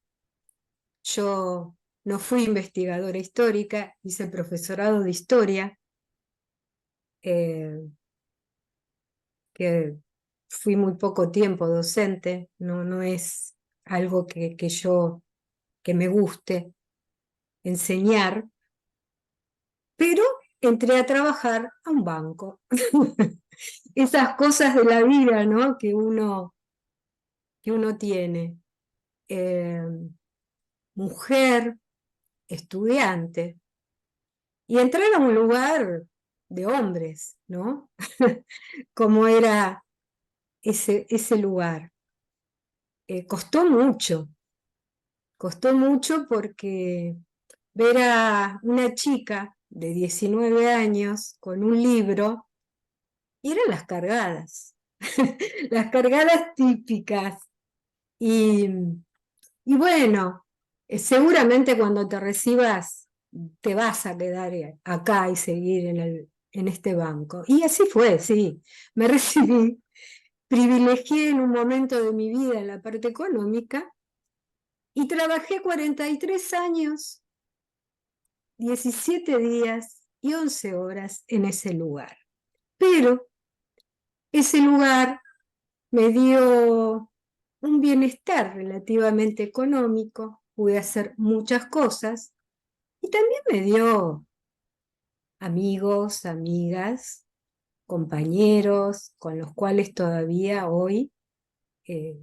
Yo no fui investigadora histórica, hice profesorado de historia, que fui muy poco tiempo docente, no es algo que me guste enseñar, pero entré a trabajar a un banco. Esas cosas de la vida, ¿no? Que uno tiene. Eh, Mujer, estudiante, y entrar a un lugar de hombres, ¿no? Como era ese lugar. Costó mucho porque ver a una chica de 19 años con un libro, y eran las cargadas típicas. Y, y bueno, seguramente cuando te recibas te vas a quedar acá y seguir en este banco. Y así fue, sí. Me recibí, privilegié en un momento de mi vida en la parte económica y trabajé 43 años, 17 días y 11 horas en ese lugar. Pero ese lugar me dio un bienestar relativamente económico, pude hacer muchas cosas y también me dio amigos, amigas, compañeros con los cuales todavía hoy eh,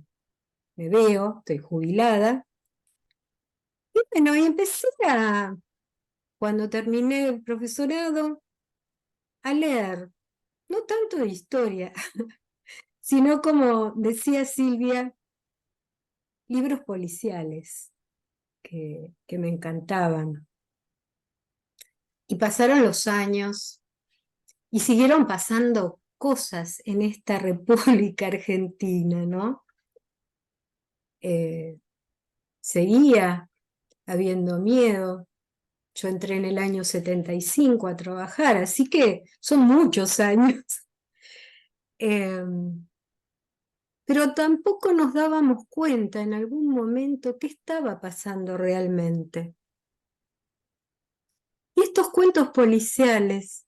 me veo, estoy jubilada. Y bueno, y empecé cuando terminé el profesorado, a leer, no tanto de historia, sino como decía Silvia, libros policiales que me encantaban. Y pasaron los años y siguieron pasando cosas en esta República Argentina, ¿no? Seguía habiendo miedo. Yo entré en el año 75 a trabajar, así que son muchos años. Pero tampoco nos dábamos cuenta en algún momento qué estaba pasando realmente. Y estos cuentos policiales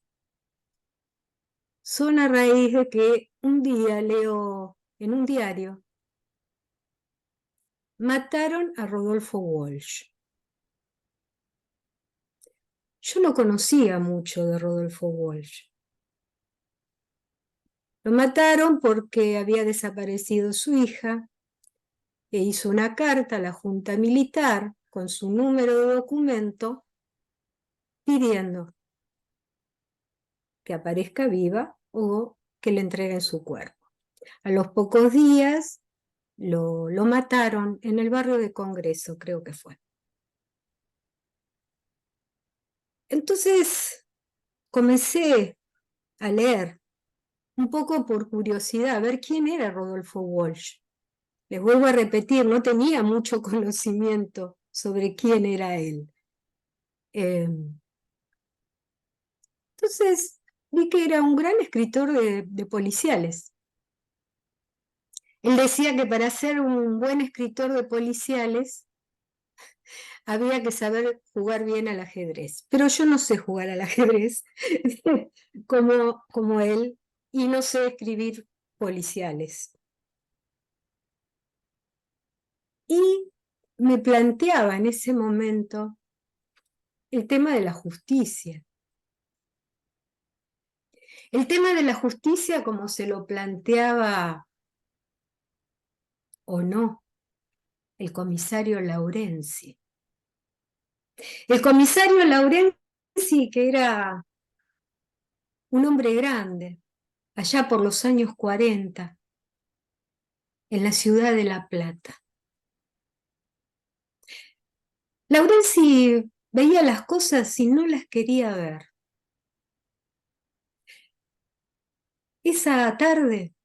son a raíz de que un día leo en un diario, mataron a Rodolfo Walsh. Yo no conocía mucho de Rodolfo Walsh. Lo mataron porque había desaparecido su hija e hizo una carta a la Junta Militar con su número de documento pidiendo que aparezca viva o que le entreguen su cuerpo. A los pocos días lo mataron en el barrio de Congreso, creo que fue. Entonces comencé a leer, un poco por curiosidad, a ver quién era Rodolfo Walsh. Les vuelvo a repetir, no tenía mucho conocimiento sobre quién era él. Entonces vi que era un gran escritor de policiales. Él decía que para ser un buen escritor de policiales había que saber jugar bien al ajedrez. Pero yo no sé jugar al ajedrez como él y no sé escribir policiales. Y me planteaba en ese momento el tema de la justicia. El tema de la justicia como se lo planteaba o no el comisario Laurenzi. El comisario Laurenzi, que era un hombre grande, allá por los años 40, en la ciudad de La Plata. Laurenzi veía las cosas y no las quería ver. Esa tarde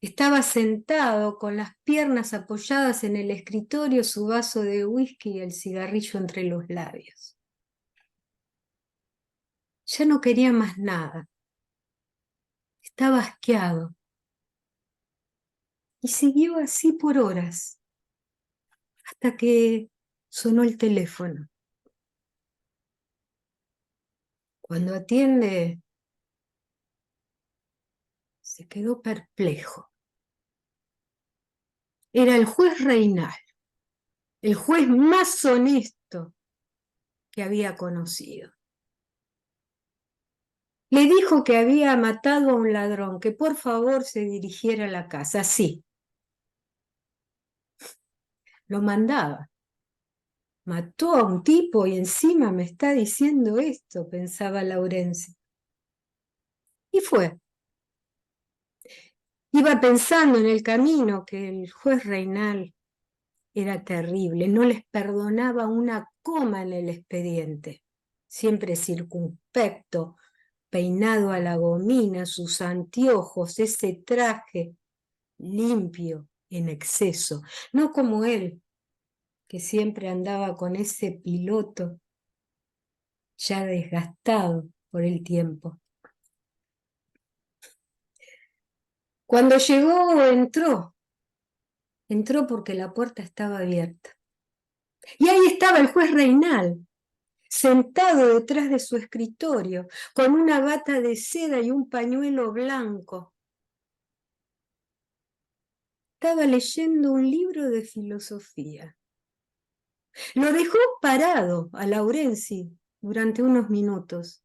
estaba sentado con las piernas apoyadas en el escritorio, su vaso de whisky y el cigarrillo entre los labios. Ya no quería más nada. Estaba asqueado. Y siguió así por horas, hasta que sonó el teléfono. Cuando atiende, se quedó perplejo. Era el juez Reynal, el juez más honesto que había conocido. Le dijo que había matado a un ladrón, que por favor se dirigiera a la casa. Sí. Lo mandaba. Mató a un tipo y encima me está diciendo esto, pensaba Laurenzi. Y fue. Iba pensando en el camino que el juez Reynal era terrible, no les perdonaba una coma en el expediente. Siempre circunspecto, peinado a la gomina, sus anteojos, ese traje limpio en exceso, no como él, que siempre andaba con ese piloto ya desgastado por el tiempo. Cuando llegó, entró porque la puerta estaba abierta. Y ahí estaba el juez Reynal, sentado detrás de su escritorio, con una bata de seda y un pañuelo blanco. Estaba leyendo un libro de filosofía. Lo dejó parado a Laurenzi durante unos minutos.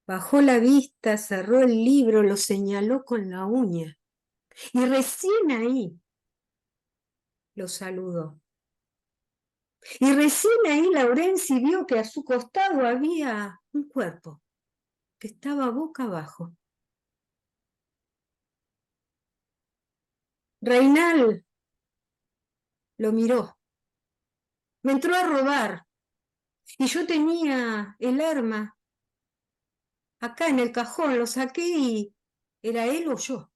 Bajó la vista, cerró el libro, lo señaló con la uña. Y recién ahí lo saludó. Y recién ahí Laurenci vio que a su costado había un cuerpo que estaba boca abajo. Reinal lo miró, me entró a robar y yo tenía el arma acá en el cajón, lo saqué y era él o yo.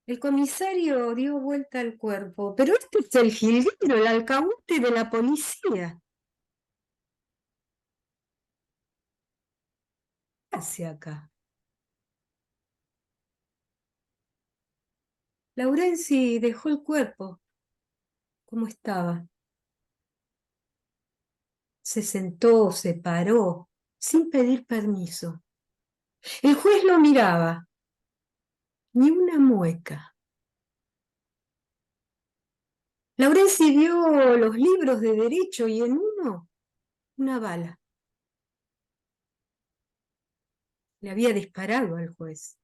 El comisario dio vuelta al cuerpo, pero este es el jilguero, el alcahuete de la policía. ¿Qué hace acá? Laurenci dejó el cuerpo como estaba. Se sentó, se paró, sin pedir permiso. El juez lo miraba, ni una mueca. Laurenci vio los libros de derecho y en uno una bala. Le había disparado al juez.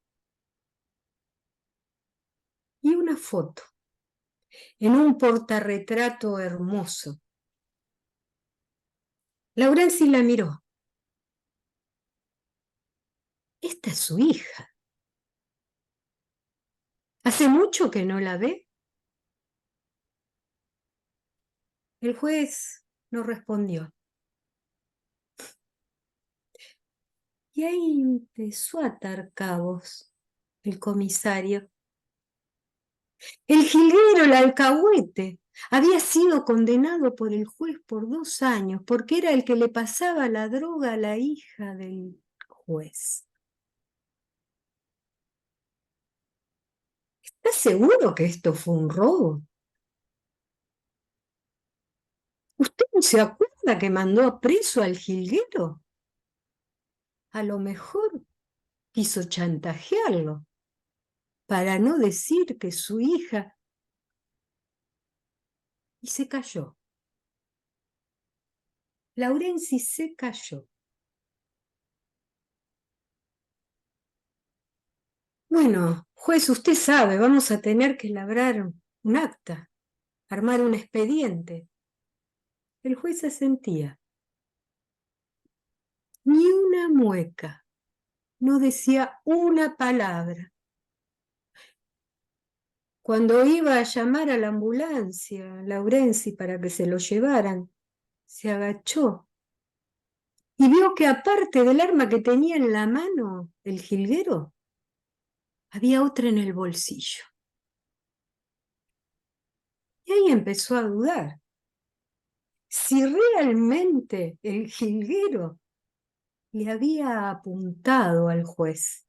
Y una foto, en un portarretrato hermoso. Laurenci la miró. Esta es su hija. ¿Hace mucho que no la ve? El juez no respondió. Y ahí empezó a atar cabos el comisario. El jilguero, el alcahuete, había sido condenado por el juez por 2 años porque era el que le pasaba la droga a la hija del juez. ¿Estás seguro que esto fue un robo? ¿Usted no se acuerda que mandó a preso al jilguero? A lo mejor quiso chantajearlo para no decir que su hija... Y se cayó. Laurenci se cayó. Bueno, juez, usted sabe, vamos a tener que labrar un acta, armar un expediente. El juez asentía. Ni una mueca, no decía una palabra. Cuando iba a llamar a la ambulancia, Laurenci, para que se lo llevaran, se agachó y vio que aparte del arma que tenía en la mano, el jilguero, había otra en el bolsillo. Y ahí empezó a dudar. Si realmente el jilguero le había apuntado al juez.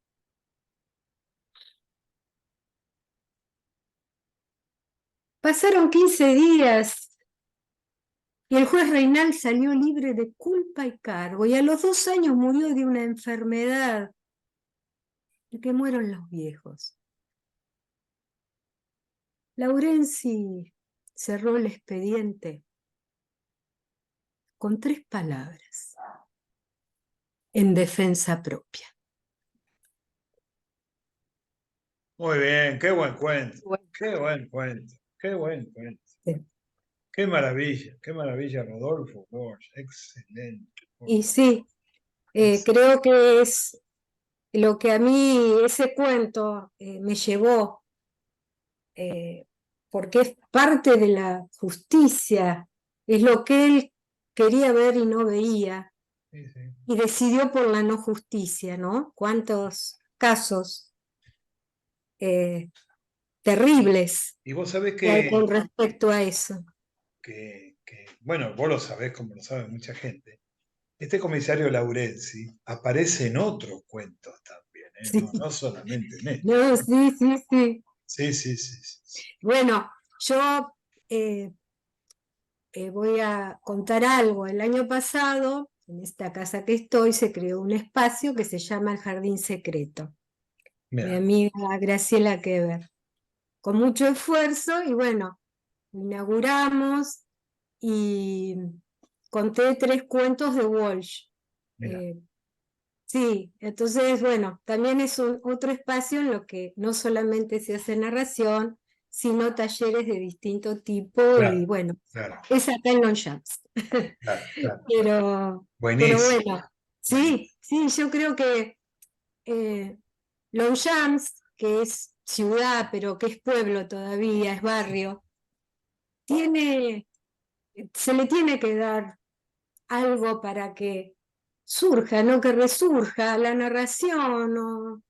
Pasaron 15 días y el juez Reinal salió libre de culpa y cargo, y a los 2 años murió de una enfermedad de que mueren los viejos. Laurenci cerró el expediente con 3 palabras: en defensa propia. Muy bien, qué buen cuento, qué buen cuento, qué buen cuento. Sí. Qué maravilla, Rodolfo Bosch, excelente. Y sí, creo que es lo que a mí ese cuento me llevó, porque es parte de la justicia, es lo que él quería ver y no veía, Sí, sí. y decidió por la no justicia, ¿no? Cuántos casos terribles Y vos sabés que hay con respecto a eso. bueno, vos lo sabés como lo sabe mucha gente. Este comisario Laurenci aparece en otros cuentos también, Sí. no solamente en este. No, sí, sí, sí. Sí. Bueno, yo voy a contar algo. El año pasado, en esta casa que estoy, se creó un espacio que se llama el Jardín Secreto. Mi Mirá, amiga Graciela Keber. Con mucho esfuerzo, y bueno, inauguramos y conté 3 cuentos de Walsh. mirá. Sí, entonces, bueno, también es otro espacio en lo que no solamente se hace narración, sino talleres de distinto tipo, Claro, y bueno, claro, es acá en Longchamps. claro. Pero Buenísimo, bueno, buenísimo. sí, yo creo que Longchamps, que es ciudad, pero que es pueblo todavía, es barrio, se le tiene que dar algo para que surja, ¿no? Que resurja la narración, o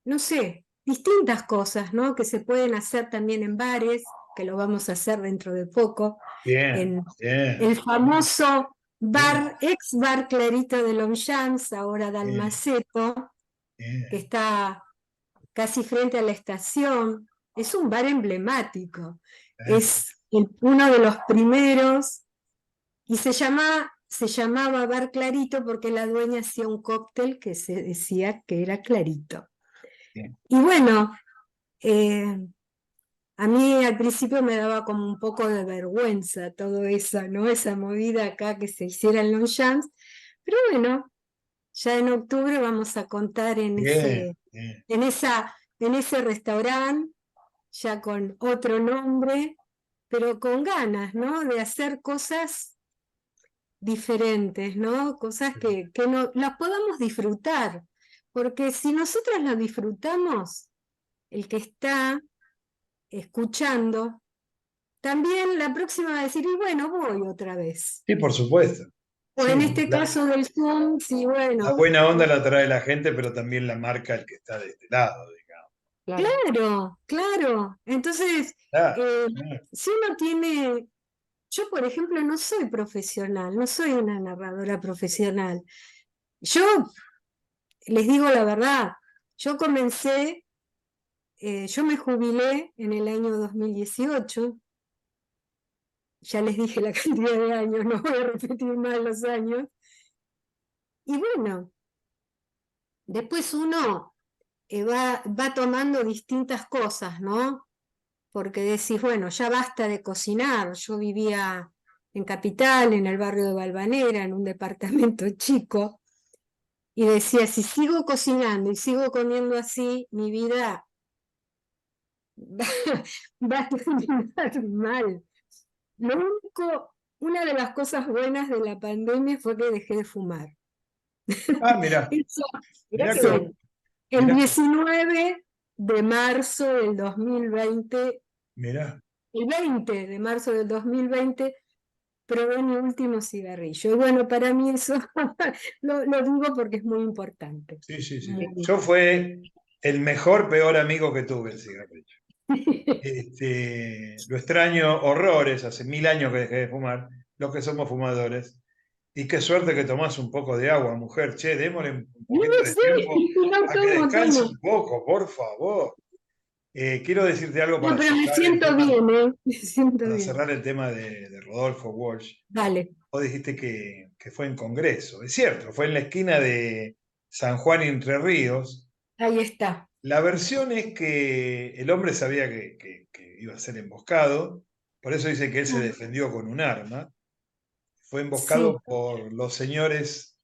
no sé, distintas cosas, ¿no? Que se pueden hacer también en bares, que lo vamos a hacer dentro de poco, Bien, en bien, el famoso bien, ex bar Clarito de Longchamps, ahora bien, Dalmaceto, que bien. está casi frente a la estación. Es un bar emblemático, Eh, es uno de los primeros, y se llamaba Bar Clarito porque la dueña hacía un cóctel que se decía que era clarito. bien. Y bueno, eh, a mí al principio me daba como un poco de vergüenza todo eso, ¿no? Esa movida acá que se hiciera en Longchamps, pero bueno, ya en octubre vamos a contar Bien, bien. en ese restaurante, ya con otro nombre, pero con ganas, ¿no? De hacer cosas diferentes, ¿no? Cosas que no, las podamos disfrutar, porque si nosotras las disfrutamos, el que está escuchando, también la próxima va a decir, y bueno, voy otra vez. Sí, por supuesto. O en Sí, este caso del Zoom, sí, la bueno, buena onda la trae la gente, pero también la marca el que está de este lado, digamos. Claro. claro, claro. Entonces, Claro, eh, claro. si uno tiene, yo por ejemplo no soy profesional, no soy una narradora profesional. Yo les digo la verdad, yo comencé, yo me jubilé en el año 2018, ya les dije la cantidad de años, no voy a repetir más los años, y bueno, después uno va tomando distintas cosas, ¿no? Porque decís, bueno, ya basta de cocinar. Yo vivía en Capital, en el barrio de Valvanera, en un departamento chico, y decía, si sigo cocinando y sigo comiendo así, mi vida va a terminar mal. Lo único, una de las cosas buenas de la pandemia fue que dejé de fumar. Ah, mirá, Eso, Mirá mirá qué qué sí, bueno, bueno. el mirá, 19 de marzo del 2020, mirá. el 20 de marzo del 2020, probé mi último cigarrillo. Y bueno, para mí eso lo digo porque es muy importante. Sí, sí, sí. Muy. Yo fue el mejor, peor amigo que tuve el cigarrillo. Lo extraño horrores, hace 1000 años que dejé de fumar, los que somos fumadores. Y qué suerte que tomás un poco de agua, mujer. Che, démosle un No poquito de sé, tiempo no a que tomo, descanse tomo. un poco, por favor. Quiero decirte algo No, para pero me cerrar el siento tema, bien, ¿eh? Me siento para bien. cerrar el tema de Rodolfo Walsh. Dale, Vos dijiste que fue en Congreso. Es cierto, fue en la esquina de San Juan y Entre Ríos. ahí está. La versión es que el hombre sabía que iba a ser emboscado, por eso dice que él se defendió con un arma. Fue Sí, emboscado por los señores,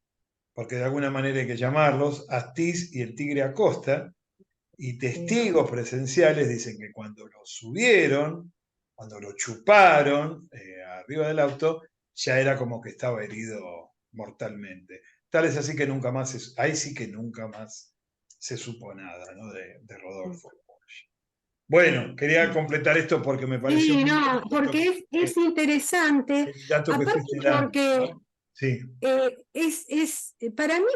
porque de alguna manera hay que llamarlos, Astiz y el Tigre Acosta, y sí. testigos presenciales dicen que cuando lo subieron, cuando lo chuparon arriba del auto, ya era como que estaba herido mortalmente. Tal es así que nunca más, ahí sí que nunca más se supo nada, ¿no? de Rodolfo Walsh. Bueno, quería completar esto porque me pareció Sí, muy no, interesante porque es interesante, el dato que aparte fuiste dando, porque ¿no? Sí, para mí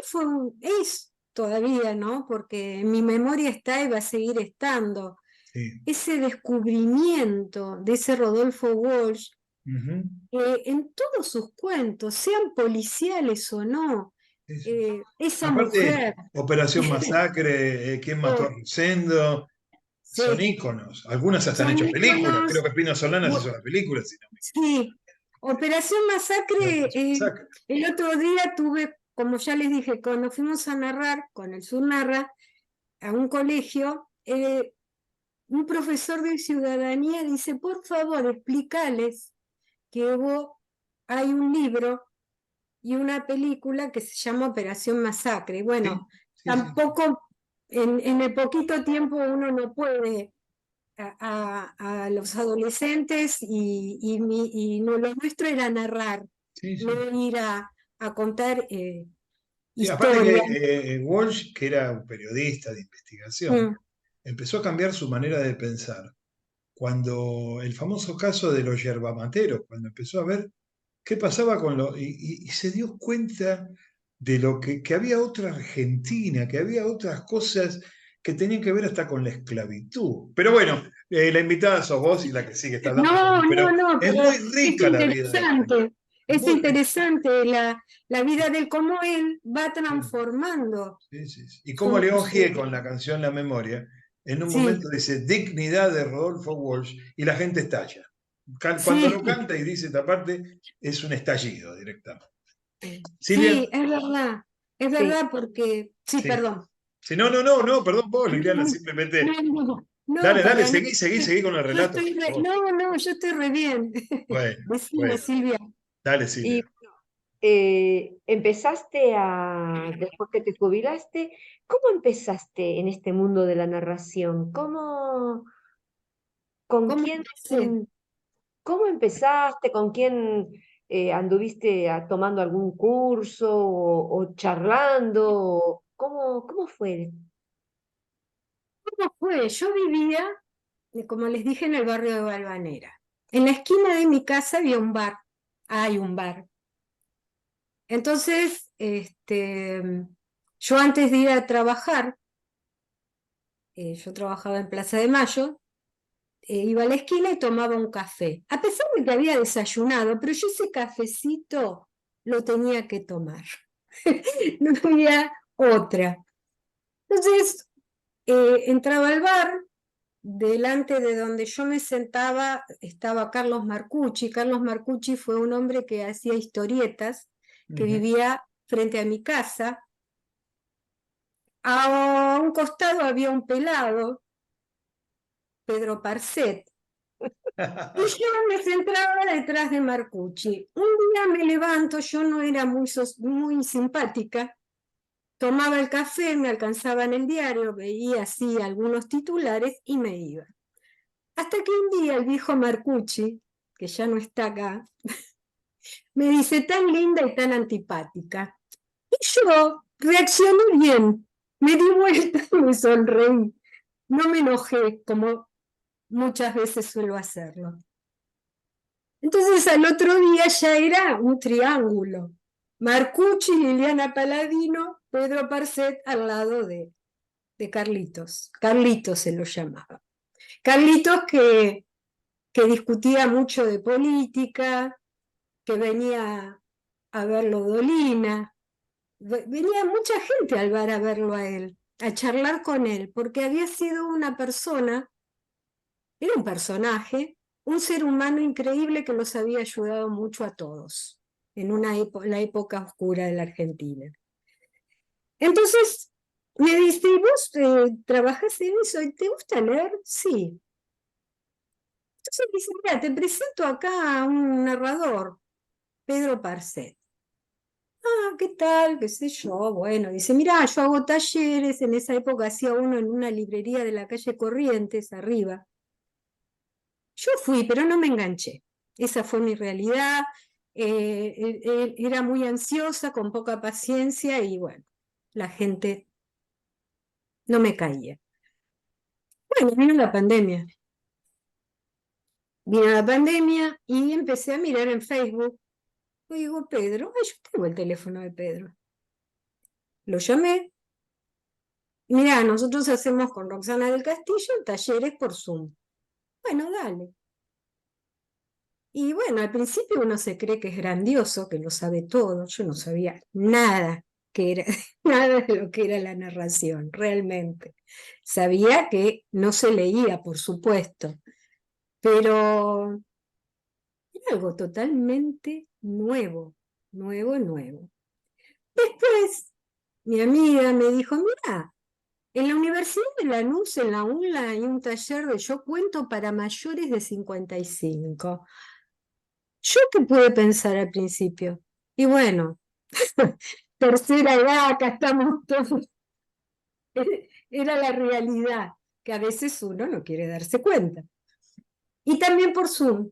es todavía, ¿no? Porque en mi memoria está y va a seguir estando sí. ese descubrimiento de ese Rodolfo Walsh, Ujú. en todos sus cuentos, sean policiales o no, Sí, sí. esa Aparte, mujer, Operación Masacre, ¿Quién mató a eh, Rosendo? Son sí, íconos. Algunas hasta han son hecho películas. Creo íconos. que Pino Solanas hizo bu- la película, si no me Sí, Operación equivoco. Masacre, Operación Masacre. el otro día tuve, como ya les dije, cuando fuimos a narrar con el Subnarra a un colegio, un profesor de ciudadanía dice, por favor, explícales que hay un libro y una película que se llama Operación Masacre. Y Sí, bueno, sí, sí. tampoco en el poquito tiempo uno no puede a los adolescentes y lo nuestro era narrar, Sí, sí. no ir a contar Sí, aparte historias. que Walsh, que era un periodista de investigación, Mm, empezó a cambiar su manera de pensar. Cuando el famoso caso de los yerbamateros, cuando empezó a ver qué pasaba con y se dio cuenta de lo que había otra Argentina, que había otras cosas que tenían que ver hasta con la esclavitud. Pero bueno, la invitada sos vos y la que sigue está hablando sos No, vos, pero no, es pero muy rica la vida de él. es Muy rica. interesante la vida de él, cómo él va transformando Sí, sí, sí. Y como León Gieco con la canción La Memoria, en un sí, momento dice dignidad de Rodolfo Walsh y la gente estalla. Cuando sí, lo canta y dice esta parte, es un estallido directamente. sí, Silvia, es Sí. verdad porque, sí, sí. perdón. Sí, no, perdón vos, Liliana, simplemente. No, Dale, para nada. seguí con el Yo relato, estoy por favor. yo estoy re bien. Bueno, Decime, bueno, Silvia. dale, Y Silvia. empezaste después que te jubilaste, ¿cómo empezaste en este mundo de la narración? ¿Con ¿Cómo quién, empecé? cómo empezaste? ¿Con quién anduviste tomando algún curso o charlando? ¿Cómo fue? ¿Cómo fue? Yo vivía, como les dije, en el barrio de Valvanera. En la esquina de mi casa había un bar. Hay un bar. Entonces, yo antes de ir a trabajar, yo trabajaba en Plaza de Mayo, iba a la esquina y tomaba un café. A pesar de que había desayunado, pero yo ese cafecito lo tenía que tomar. No había otra. Entonces, entraba al bar, delante de donde yo me sentaba estaba Carlos Marcucci. Carlos Marcucci fue un hombre que hacía historietas, que Ujú. vivía frente a mi casa. A un costado había un pelado, Pedro Parcet, y yo me sentaba detrás de Marcucci. Un día me levanto, yo no era muy simpática, tomaba el café, me alcanzaba en el diario, veía así algunos titulares y me iba. Hasta que un día el viejo Marcucci, que ya no está acá, me dice tan linda y tan antipática. Y yo reaccioné bien, me di vuelta y me sonreí. No me enojé como muchas veces suelo hacerlo. Entonces al otro día ya era un triángulo. Marcucci, Liliana Paladino, Pedro Parcet al lado de Carlitos. Carlitos se lo llamaba. Carlitos que discutía mucho de política, que venía a verlo Dolina. Venía mucha gente al bar a verlo a él, a charlar con él, porque había sido una persona, era un personaje, un ser humano increíble que los había ayudado mucho a todos en la época oscura de la Argentina. Entonces me dice, ¿y vos trabajás en eso y te gusta leer? Sí. Entonces me dice, mira, te presento acá a un narrador, Pedro Parcet. Ah, ¿qué tal? ¿Qué sé yo? Bueno, dice, mira, yo hago talleres, en esa época hacía uno en una librería de la calle Corrientes, arriba. Yo fui, pero no me enganché. Esa fue mi realidad. Era muy ansiosa, con poca paciencia y bueno, la gente no me caía. Bueno, vino la pandemia. Vino la pandemia y empecé a mirar en Facebook. Y digo, Pedro, ay, yo tengo el teléfono de Pedro. Lo llamé. Mira, nosotros hacemos con Roxana del Castillo talleres por Zoom. Bueno, dale. Y bueno, al principio uno se cree que es grandioso, que lo sabe todo. Yo no sabía nada que era, nada de lo que era la narración, realmente. Sabía que no se leía, por supuesto, pero era algo totalmente nuevo, nuevo. Después, mi amiga me dijo, mira, en la Universidad de Lanús, en la UNLA, hay un taller de yo cuento para mayores de 55. ¿Yo qué pude pensar al principio? Y bueno, tercera edad, acá estamos todos. Era la realidad. que a veces uno no quiere darse cuenta. Y también por Zoom.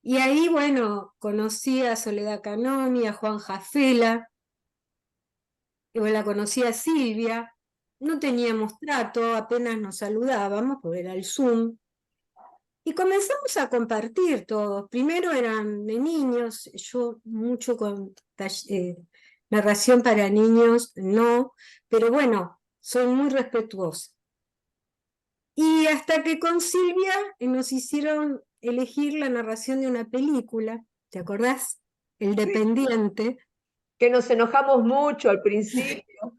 Y ahí, bueno, conocí a Soledad Canoni, a Juan Jafela, la conocí a Silvia, no teníamos trato, apenas nos saludábamos, porque era el Zoom. Y comenzamos a compartir todos. Primero eran de niños, yo mucho con narración para niños, no, pero bueno, soy muy respetuosa. Y hasta que con Silvia nos hicieron elegir la narración de una película, ¿te acordás? El Dependiente. Que nos enojamos mucho al principio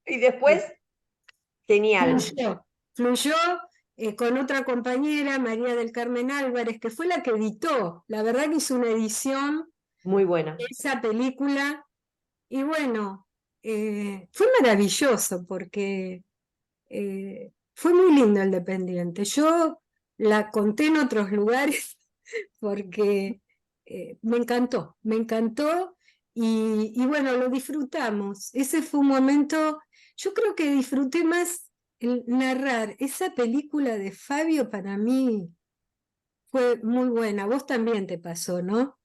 y después, genial. Fluyó con otra compañera, María del Carmen Álvarez, que fue la que editó. La verdad que hizo una edición Muy buena. de esa película. Y bueno, fue maravilloso porque fue muy lindo El Dependiente. Yo la conté en otros lugares porque me encantó y bueno, lo disfrutamos. Ese fue un momento, yo creo que disfruté más el narrar esa película de Fabio, para mí fue muy buena. Vos también te pasó, ¿no?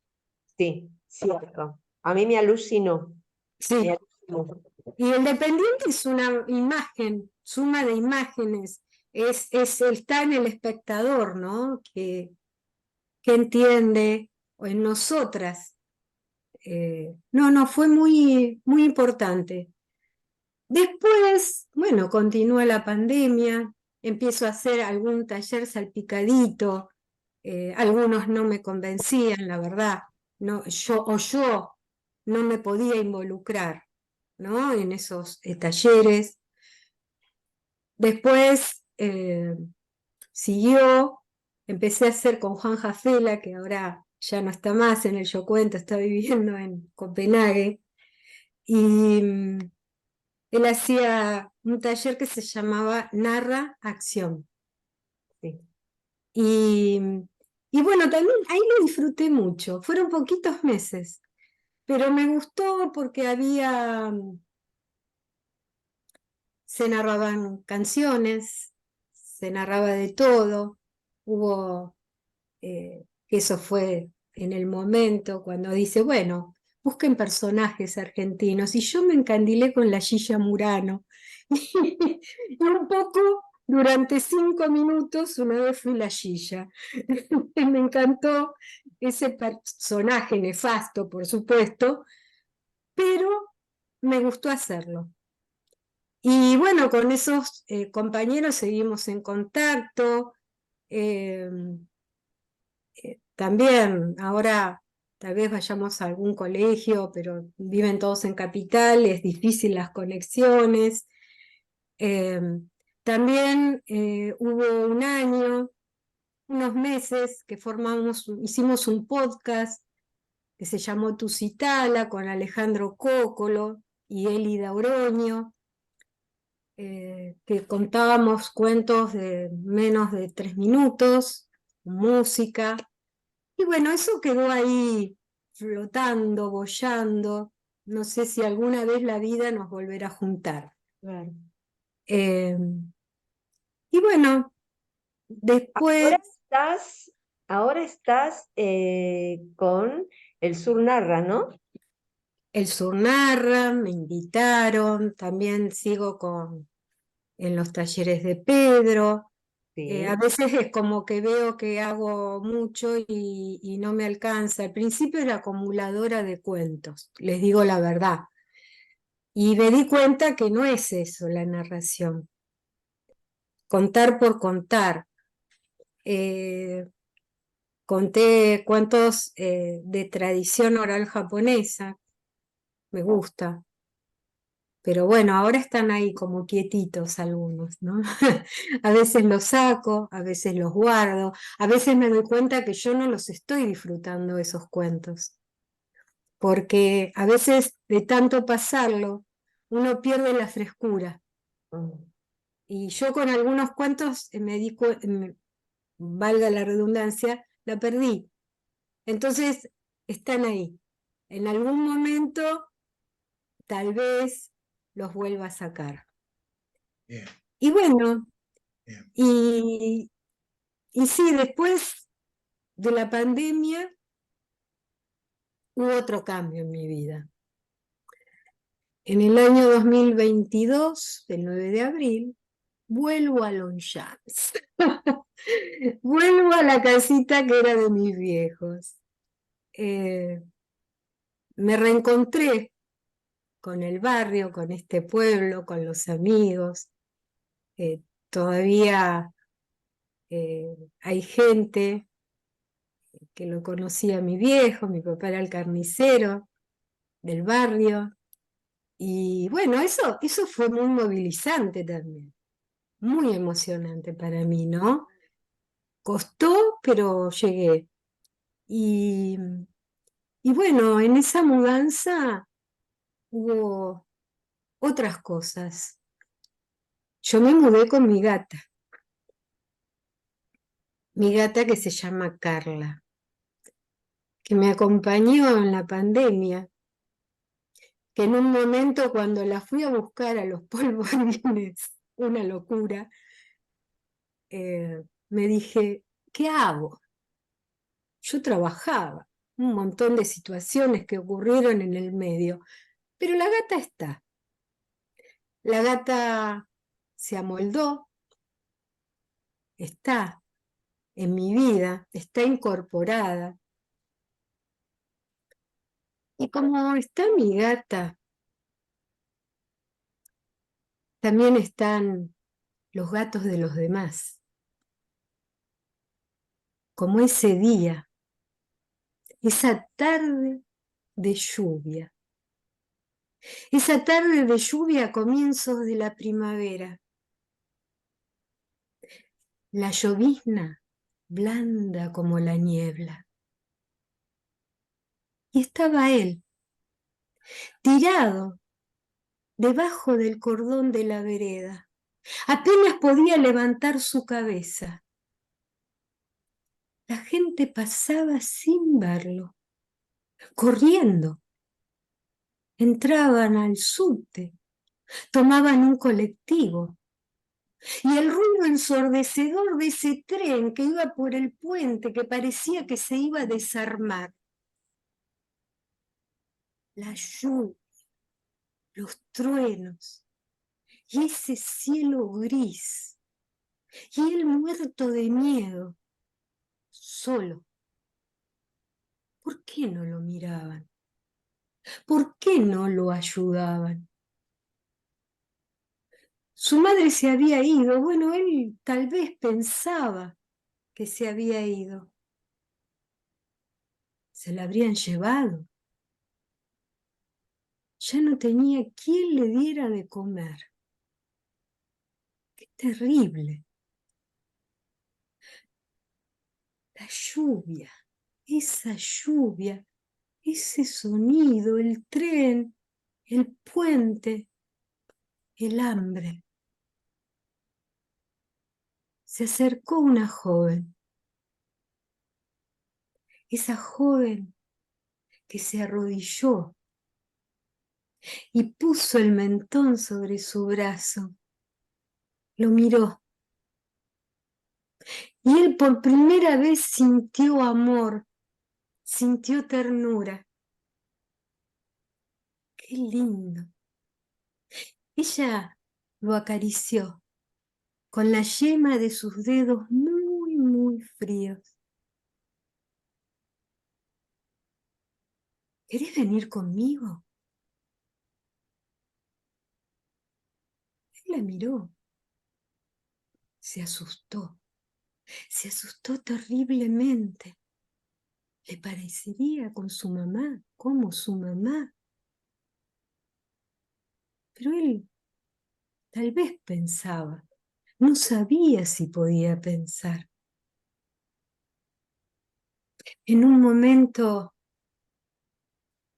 Sí, cierto. A mí me alucinó. Sí. Me alucinó. Y El Dependiente es una imagen, suma de imágenes, está en el espectador, ¿no? Que entiende, o en nosotras. No, fue muy, muy importante. Después, bueno, continúa la pandemia, empiezo a hacer algún taller salpicadito, algunos no me convencían, la verdad, no, yo no me podía involucrar, ¿no? En esos talleres. Después siguió, empecé a hacer con Juan Jafela, que ahora ya no está más en el Yo Cuento, está viviendo en Copenhague, y él hacía un taller que se llamaba Narra Acción. Sí. Y bueno, también ahí lo disfruté mucho, fueron poquitos meses, pero me gustó porque se narraban canciones, se narraba de todo, hubo, que eso fue en el momento cuando dice, bueno, busquen personajes argentinos, y yo me encandilé con la Gilla Murano, y un poco, durante 5 minutos, una vez fui la Gilla, me encantó ese personaje nefasto, por supuesto, pero me gustó hacerlo. Y bueno, con esos compañeros seguimos en contacto. También ahora tal vez vayamos a algún colegio, pero viven todos en Capital, es difícil las conexiones. También hubo un año, unos meses, que hicimos un podcast que se llamó Tusitala con Alejandro Cócolo y Elida Oroño. Que contábamos cuentos de menos de 3 minutos, música, y bueno, eso quedó ahí flotando, boyando, no sé si alguna vez la vida nos volverá a juntar. Claro. Y bueno, después Ahora estás con el Sur Narra, ¿no? el Sur Narra, me invitaron, también sigo en los talleres de Pedro. Sí. A veces es como que veo que hago mucho y no me alcanza. Al principio era acumuladora de cuentos, les digo la verdad. Y me di cuenta que no es eso la narración. Contar por contar. Conté cuentos de tradición oral japonesa, me gusta. Pero bueno, ahora están ahí como quietitos algunos, ¿no? A veces los saco, a veces los guardo, a veces me doy cuenta que yo no los estoy disfrutando esos cuentos, porque a veces de tanto pasarlo, uno pierde la frescura. Y yo con algunos cuentos valga la redundancia, la perdí. Entonces, están ahí. En algún momento, tal vez los vuelva a sacar. Bien. Y bueno, Bien. Y sí, después de la pandemia hubo otro cambio en mi vida. En el año 2022, el 9 de abril, vuelvo a Longchamps. Vuelvo a la casita que era de mis viejos. Me reencontré con el barrio, con este pueblo, con los amigos. Todavía hay gente que lo conocía a mi viejo, mi papá era el carnicero del barrio. Y bueno, eso fue muy movilizante también, muy emocionante para mí, ¿no? Costó, pero llegué. Y, y bueno, en esa mudanza hubo otras cosas. Yo me mudé con mi gata que se llama Carla, que me acompañó en la pandemia, que en un momento cuando la fui a buscar a los polvorines, una locura, me dije, ¿qué hago? Yo trabajaba, un montón de situaciones que ocurrieron en el medio, pero la gata está. La gata se amoldó, está en mi vida, está incorporada. Y como está mi gata, también están los gatos de los demás. Como ese día, esa tarde de lluvia. Esa tarde de lluvia a comienzos de la primavera. La llovizna blanda como la niebla. Y estaba él, tirado debajo del cordón de la vereda. Apenas podía levantar su cabeza. La gente pasaba sin verlo, corriendo. Entraban al subte, tomaban un colectivo. Y el ruido ensordecedor de ese tren que iba por el puente que parecía que se iba a desarmar. La lluvia, los truenos y ese cielo gris. Y él muerto de miedo, solo. ¿Por qué no lo miraban? ¿Por qué no lo ayudaban? Su madre se había ido. Bueno, él tal vez pensaba que se había ido. Se la habrían llevado. Ya no tenía quien le diera de comer. ¡Qué terrible! La lluvia, esa lluvia, ese sonido, el tren, el puente, el hambre. Se acercó una joven. Esa joven que se arrodilló y puso el mentón sobre su brazo. Lo miró. Y él por primera vez sintió amor, sintió ternura. ¡Qué lindo! Ella lo acarició con la yema de sus dedos muy, muy fríos. ¿Querés venir conmigo? Él la miró. Se asustó terriblemente. Le parecería con su mamá, como su mamá. Pero él tal vez pensaba, no sabía si podía pensar. En un momento,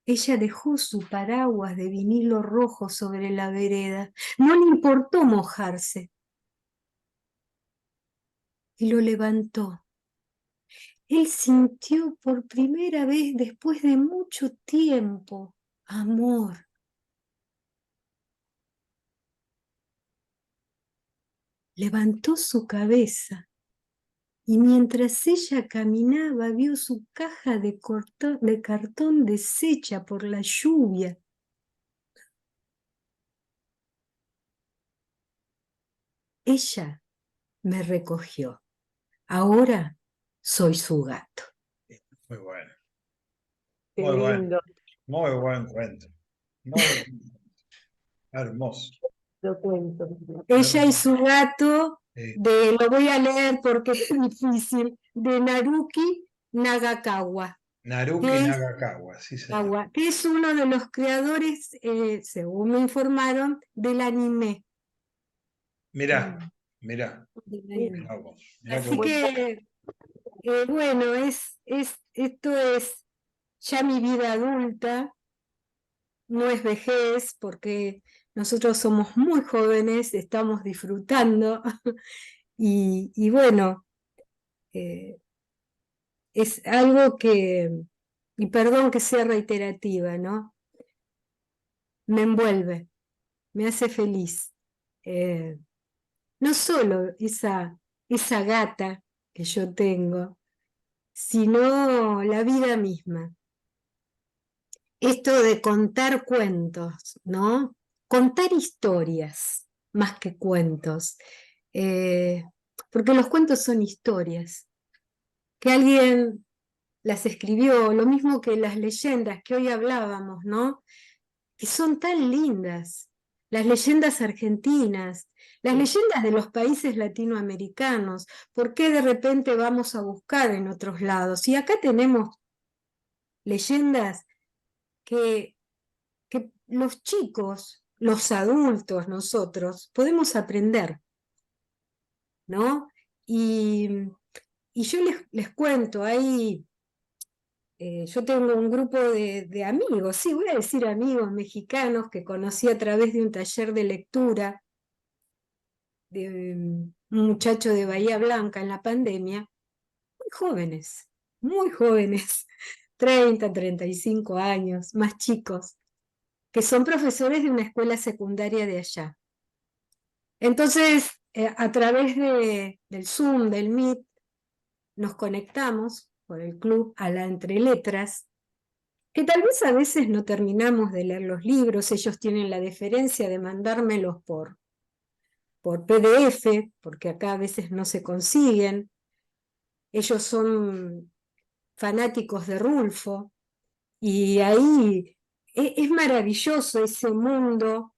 ella dejó su paraguas de vinilo rojo sobre la vereda. No le importó mojarse. Y lo levantó. Él sintió por primera vez después de mucho tiempo amor. levantó su cabeza y mientras ella caminaba vio su caja de cartón deshecha por la lluvia. Ella me recogió. Ahora soy su gato. Muy bueno. Qué Muy bueno. lindo. Muy buen cuento. Muy hermoso. Lo cuento. Ella y su gato, Sí. lo voy a leer porque es difícil, de Naruki Nagakawa, Naruki que es, Nagakawa, sí, señor. que es uno de los creadores, según me informaron, del anime. Mirá, mirá, Del Mira, anime. mirá vos. Mirá qué Así bueno. que, bueno, esto es ya mi vida adulta, no es vejez, porque nosotros somos muy jóvenes, estamos disfrutando, y bueno, es algo que, y perdón que sea reiterativa, ¿no? Me envuelve, me hace feliz. No solo esa gata que yo tengo, sino la vida misma. Esto de contar cuentos, ¿no? Contar historias más que cuentos. Eh, porque los cuentos son historias. Que alguien las escribió, lo mismo que las leyendas que hoy hablábamos, ¿no? Que son tan lindas. Las leyendas argentinas, las leyendas de los países latinoamericanos. ¿Por qué de repente vamos a buscar en otros lados? Y acá tenemos leyendas que los chicos, los adultos, nosotros, podemos aprender, ¿no? Y yo les cuento, ahí yo tengo un grupo de amigos, sí, voy a decir amigos mexicanos que conocí a través de un taller de lectura de un muchacho de Bahía Blanca en la pandemia, muy jóvenes, 30, 35 años, más chicos, que son profesores de una escuela secundaria de allá. Entonces, a través del Zoom, del Meet, nos conectamos por el club a la Entre Letras, que tal vez a veces no terminamos de leer los libros, ellos tienen la deferencia de mandármelos por PDF, porque acá a veces no se consiguen. Ellos son fanáticos de Rulfo, y ahí es maravilloso ese mundo,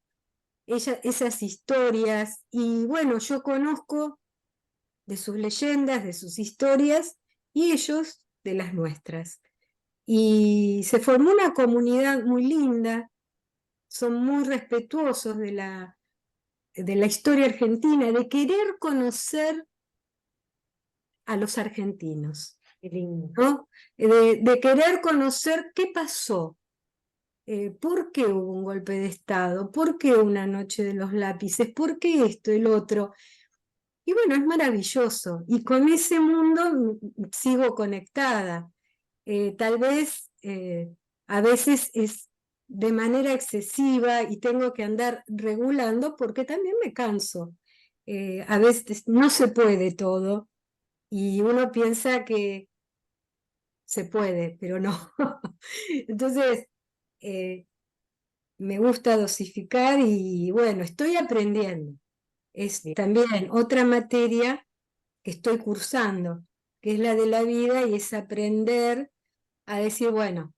esas historias, y bueno, yo conozco de sus leyendas, de sus historias, y ellos de las nuestras. Y se formó una comunidad muy linda, son muy respetuosos de la historia argentina, de querer conocer a los argentinos, qué lindo. ¿no? De querer conocer qué pasó, por qué hubo un golpe de Estado, por qué una noche de los lápices, por qué esto, el otro. Y bueno, es maravilloso. Y con ese mundo sigo conectada. Tal vez a veces es de manera excesiva y tengo que andar regulando porque también me canso. A veces no se puede todo y uno piensa que se puede, pero no. Entonces, me gusta dosificar y bueno, estoy aprendiendo. Es Bien. también otra materia que estoy cursando, que es la de la vida y es aprender a decir, bueno,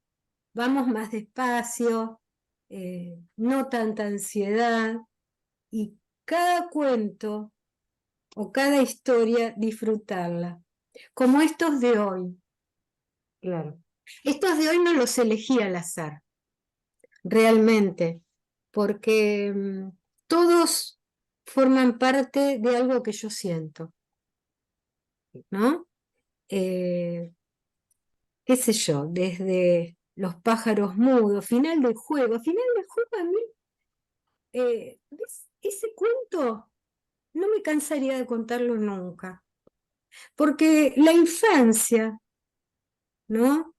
vamos más despacio, no tanta ansiedad, y cada cuento o cada historia disfrutarla, como estos de hoy. Claro. Estos de hoy no los elegí al azar, realmente, porque todos forman parte de algo que yo siento, ¿no? Qué sé yo, desde Los pájaros mudos, final del juego a mí, ¿ves? Ese cuento no me cansaría de contarlo nunca, porque la infancia, ¿no?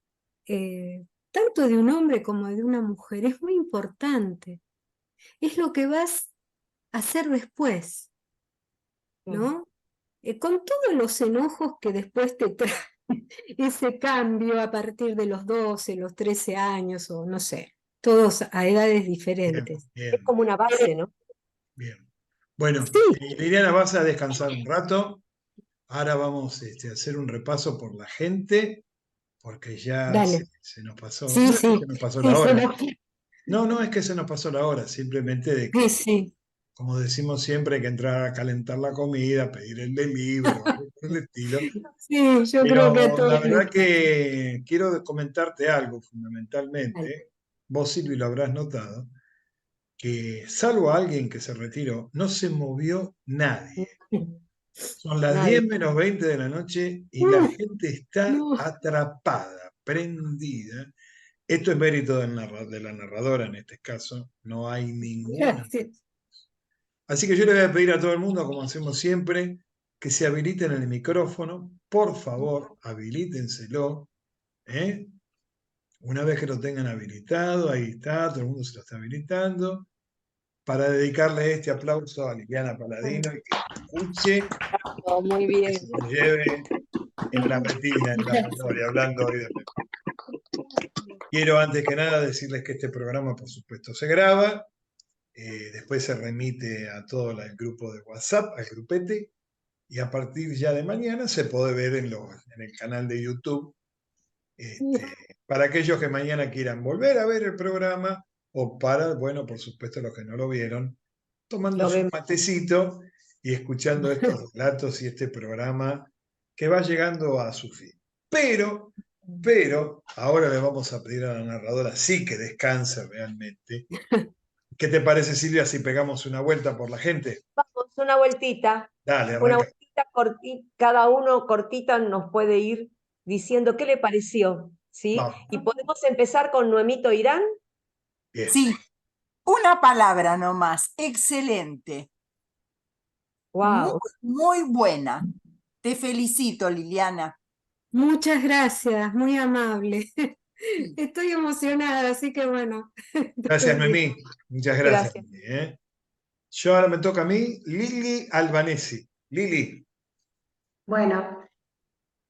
Tanto de un hombre como de una mujer, es muy importante, es lo que vas a hacer después. ¿no? Con todos los enojos que después te trae ese cambio a partir de los 12, los 13 años, o no sé, todos a edades Bien, diferentes. Es bien, como una base, ¿no? bien. Bueno, Sí, Liliana, vas a descansar un rato. Ahora vamos a hacer un repaso por la gente, porque ya dale. se nos pasó. Sí, No es que sí, se nos pasó sí, la hora. sí, No, no es que se nos pasó la hora, simplemente de que, sí. como decimos siempre, hay que entrar a calentar la comida, pedir el delivery o algo por el estilo. Sí, yo creo que a Pero la todos les verdad que quiero comentarte algo fundamentalmente. Vos, Silvi, lo habrás notado, que salvo alguien que se retiró, no se movió nadie. Son las Nadie. 10 menos 20 de la noche y la gente está no, atrapada, prendida. Esto es mérito de la narradora en este caso, no hay ninguna. gracias. Así que yo le voy a pedir a todo el mundo, como hacemos siempre, que se habiliten el micrófono. Por favor, habilítenselo. ¿eh? Una vez que lo tengan habilitado, ahí está, todo el mundo se lo está habilitando. Para dedicarle este aplauso a Liliana Paladino y que escuche, Oh, muy que bien. se lo lleve en la retina, en la memoria, hablando hoy de memoria. Quiero antes que nada decirles que este programa, por supuesto, se graba, después se remite a todo el grupo de WhatsApp, al grupete, y a partir ya de mañana se puede ver en el canal de YouTube. Para aquellos que mañana quieran volver a ver el programa, o para, bueno, por supuesto, los que no lo vieron, tomando Lo su vemos. matecito y escuchando estos relatos y este programa que va llegando a su fin. Pero ahora le vamos a pedir a la narradora sí que descanse realmente. ¿Qué te parece, Silvia, si pegamos una vuelta por la gente? Vamos, una vueltita. Dale, Una arranca. vueltita cortita, cada uno cortita nos puede ir diciendo qué le pareció, ¿sí? Vamos. Y podemos empezar con Noemito Irán. Bien. Sí, una palabra nomás. Excelente. Muy, Wow. muy buena. Te felicito, Liliana. Muchas gracias, muy amable. Estoy emocionada, así que bueno. Gracias, Noemí. Muchas gracias. Gracias. Noemí. Yo ahora me toca a mí, Lili Albanesi. Lili. Bueno,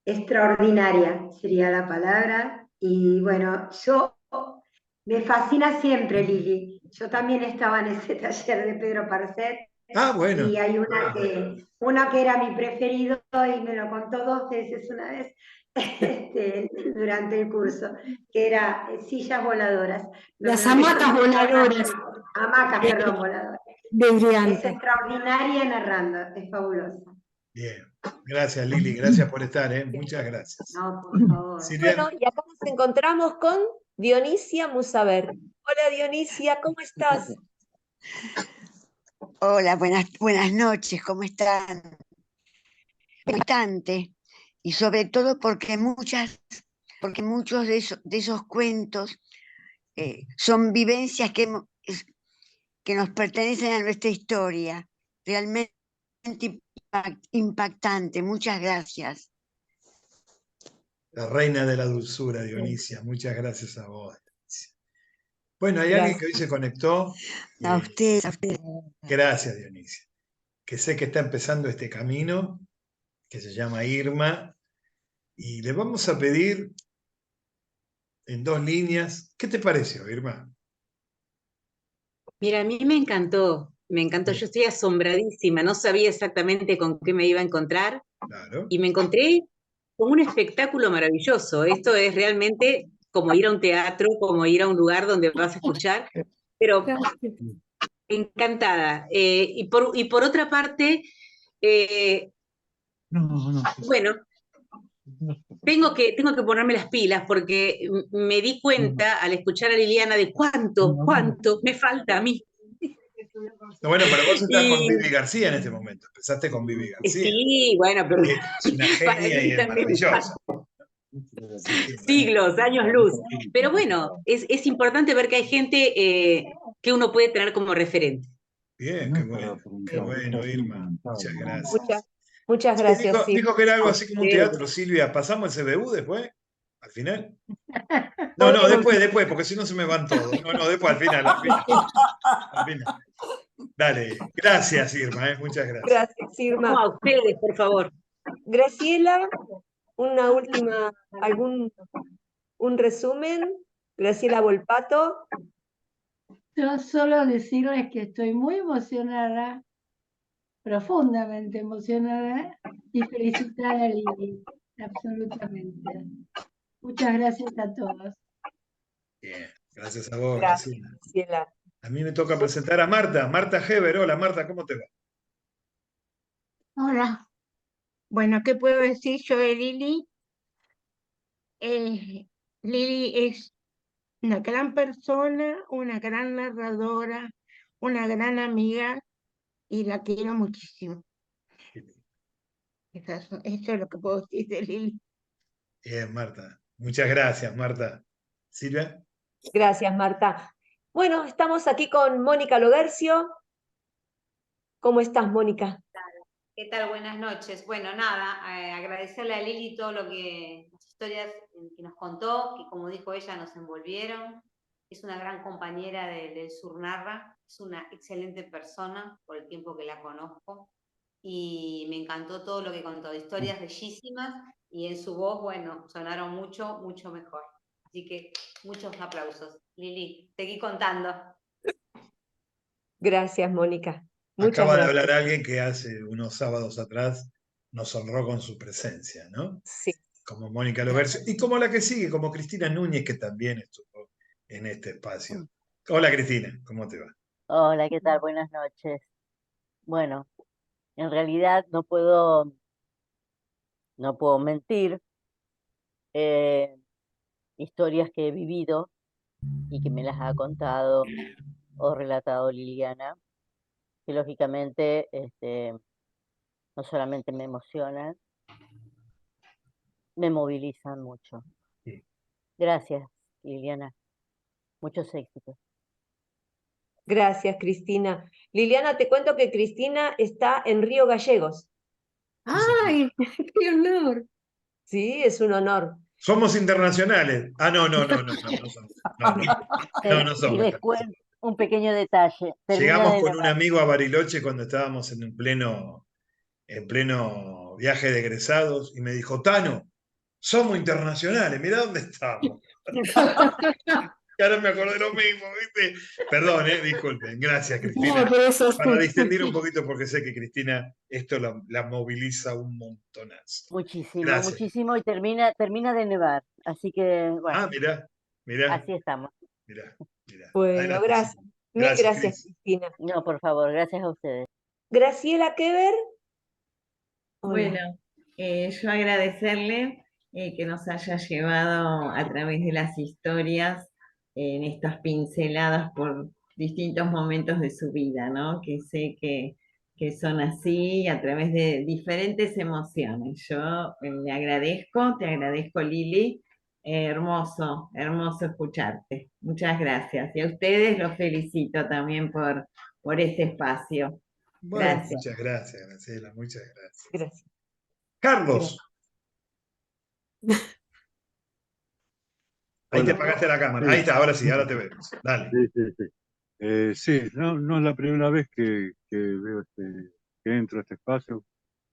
extraordinaria sería la palabra. Y bueno, me fascina siempre Lili. Yo también estaba en ese taller de Pedro Parcet Ah, bueno. y hay una que era mi preferido y me lo contó 2 veces una vez durante el curso, que era sillas voladoras. Las hamacas voladoras Hamacas, perdón, voladoras. de Es Uriarte. extraordinaria narrando, es fabulosa. Bien. Gracias, Lili. Gracias por estar, ¿eh? Muchas gracias. No, por favor. Silvia. Bueno, y acá nos encontramos con Dionisia Musaber. Hola Dionisia, ¿cómo estás? Hola, buenas noches, ¿cómo están? Bastante, y sobre todo porque muchos de esos cuentos son vivencias que nos pertenecen a nuestra historia. Realmente impactante. Muchas gracias. La reina de la dulzura, Dionisia. Muchas gracias a vos. Bueno, hay alguien que hoy se conectó. A ustedes, a ustedes. Gracias, Dionisia. Que sé que está empezando este camino, que se llama Irma, y le vamos a pedir en 2 líneas. ¿Qué te pareció, Irma? Mira, a mí me encantó, yo estoy asombradísima, no sabía exactamente con qué me iba a encontrar Claro. y me encontré con un espectáculo maravilloso. Esto es realmente como ir a un teatro, como ir a un lugar donde vas a escuchar, pero encantada. Y por otra parte, bueno, tengo que ponerme las pilas porque me di cuenta al escuchar a Liliana de cuánto me falta a mí. Bueno, pero vos estás con Vivi García en este momento. Empezaste con Vivi García. Sí, bueno, pero es una genia y es maravillosa. Siglos, años luz. Pero bueno, es importante ver que hay gente que uno puede tener como referente. Bien, qué bueno, Irma. Muchas gracias. Muchas gracias. Dijo que era algo así como un teatro, Silvia. ¿Pasamos el CBU después? ¿Al final? No, después, porque si no se me van todos. No, después, al final. Dale, gracias Irma, muchas gracias. Gracias, No, Irma. a ustedes, por favor. Graciela, una última, un resumen. Graciela Volpato. Yo solo decirles que estoy muy emocionada, profundamente emocionada, y felicitar a Lili, absolutamente. Muchas gracias a todos. Bien, gracias a vos, Gracias, Graciela. Graciela. A mí me toca presentar a Marta, Marta Heber. Hola Marta, ¿cómo te va? Hola. Bueno, ¿qué puedo decir yo de Lili? Lili es una gran persona, una gran narradora, una gran amiga y la quiero muchísimo. Eso es lo que puedo decir de Lili. Bien, Marta. Muchas gracias, Marta. Silvia. Gracias, Marta. Bueno, estamos aquí con Mónica Logercio. ¿Cómo estás, Mónica? ¿Qué tal? Buenas noches. Bueno, nada, agradecerle a Lili todo lo que, las historias que nos contó, que como dijo ella, nos envolvieron. Es una gran compañera del Surnarra, es una excelente persona por el tiempo que la conozco. Y me encantó todo lo que contó, historias bellísimas y en su voz, bueno, sonaron mucho, mucho mejor. Así que muchos aplausos. Lili, seguí contando. Gracias, Mónica. Muchas Acaba de gracias. hablar alguien que hace unos sábados atrás nos honró con su presencia, ¿no? Sí. Como Mónica Logercio. Y como la que sigue, como Cristina Núñez, que también estuvo en este espacio. Hola Cristina, ¿cómo te va? Hola, ¿qué tal? Buenas noches. Bueno, en realidad no puedo mentir. Historias que he vivido y que me las ha contado o relatado Liliana, que lógicamente no solamente me emocionan, me movilizan mucho. Sí. Gracias, Liliana. Muchos éxitos. Gracias, Cristina. Liliana, te cuento que Cristina está en Río Gallegos. ¡Ay, qué honor! Sí, es un honor. Somos internacionales. Ah, no somos. No Y somos. les cuento un pequeño detalle. Llegamos con un amigo a Bariloche cuando estábamos en pleno viaje de egresados y me dijo, Tano, somos internacionales, mirá dónde estamos. Y ahora me acordé lo mismo, ¿viste? Perdón, disculpen. Gracias, Cristina. No, pero eso Para distendir un poquito, porque sé que Cristina esto la moviliza un montonazo. Muchísimo, Gracias. muchísimo, y termina de nevar. Así que, bueno. Ah, mirá. Así estamos. Mirá. Bueno, Adelante, gracias. sí. Mil gracias, Cris. Cristina. No, por favor, gracias a ustedes. Graciela Keber. Hola. Bueno, yo agradecerle que nos haya llevado a través de las historias en estas pinceladas por distintos momentos de su vida, ¿no? Que sé que son así a través de diferentes emociones. Yo le agradezco, te agradezco, Lili. Hermoso, hermoso escucharte. Muchas gracias. Y a ustedes los felicito también por este espacio. Bueno, Gracias. muchas gracias, Graciela, muchas gracias. Gracias. Carlos. Ahí te Hola. apagaste la cámara. Sí. Ahí está, ahora sí, ahora te vemos. Dale. Sí, no es la primera vez que veo que entro a este espacio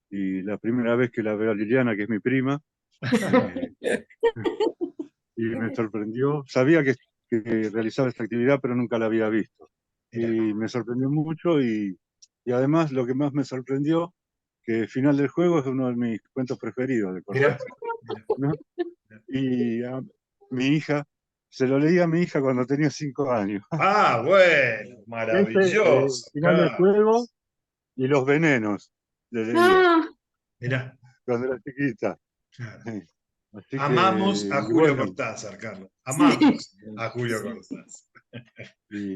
y la primera vez que la veo a Liliana, que es mi prima, y me sorprendió. Sabía que realizaba esta actividad, pero nunca la había visto. Y me sorprendió mucho y además lo que más me sorprendió, que el final del juego es uno de mis cuentos preferidos de Cortázar, ¿no? Y a mi hija, se lo leí a mi hija cuando tenía 5 años. Ah, bueno, maravilloso. Final del juego y los venenos, le leía. Mirá. Cuando era chiquita. Así Amamos a Julio Cortázar, Carlos. Amamos a Julio Cortázar. Y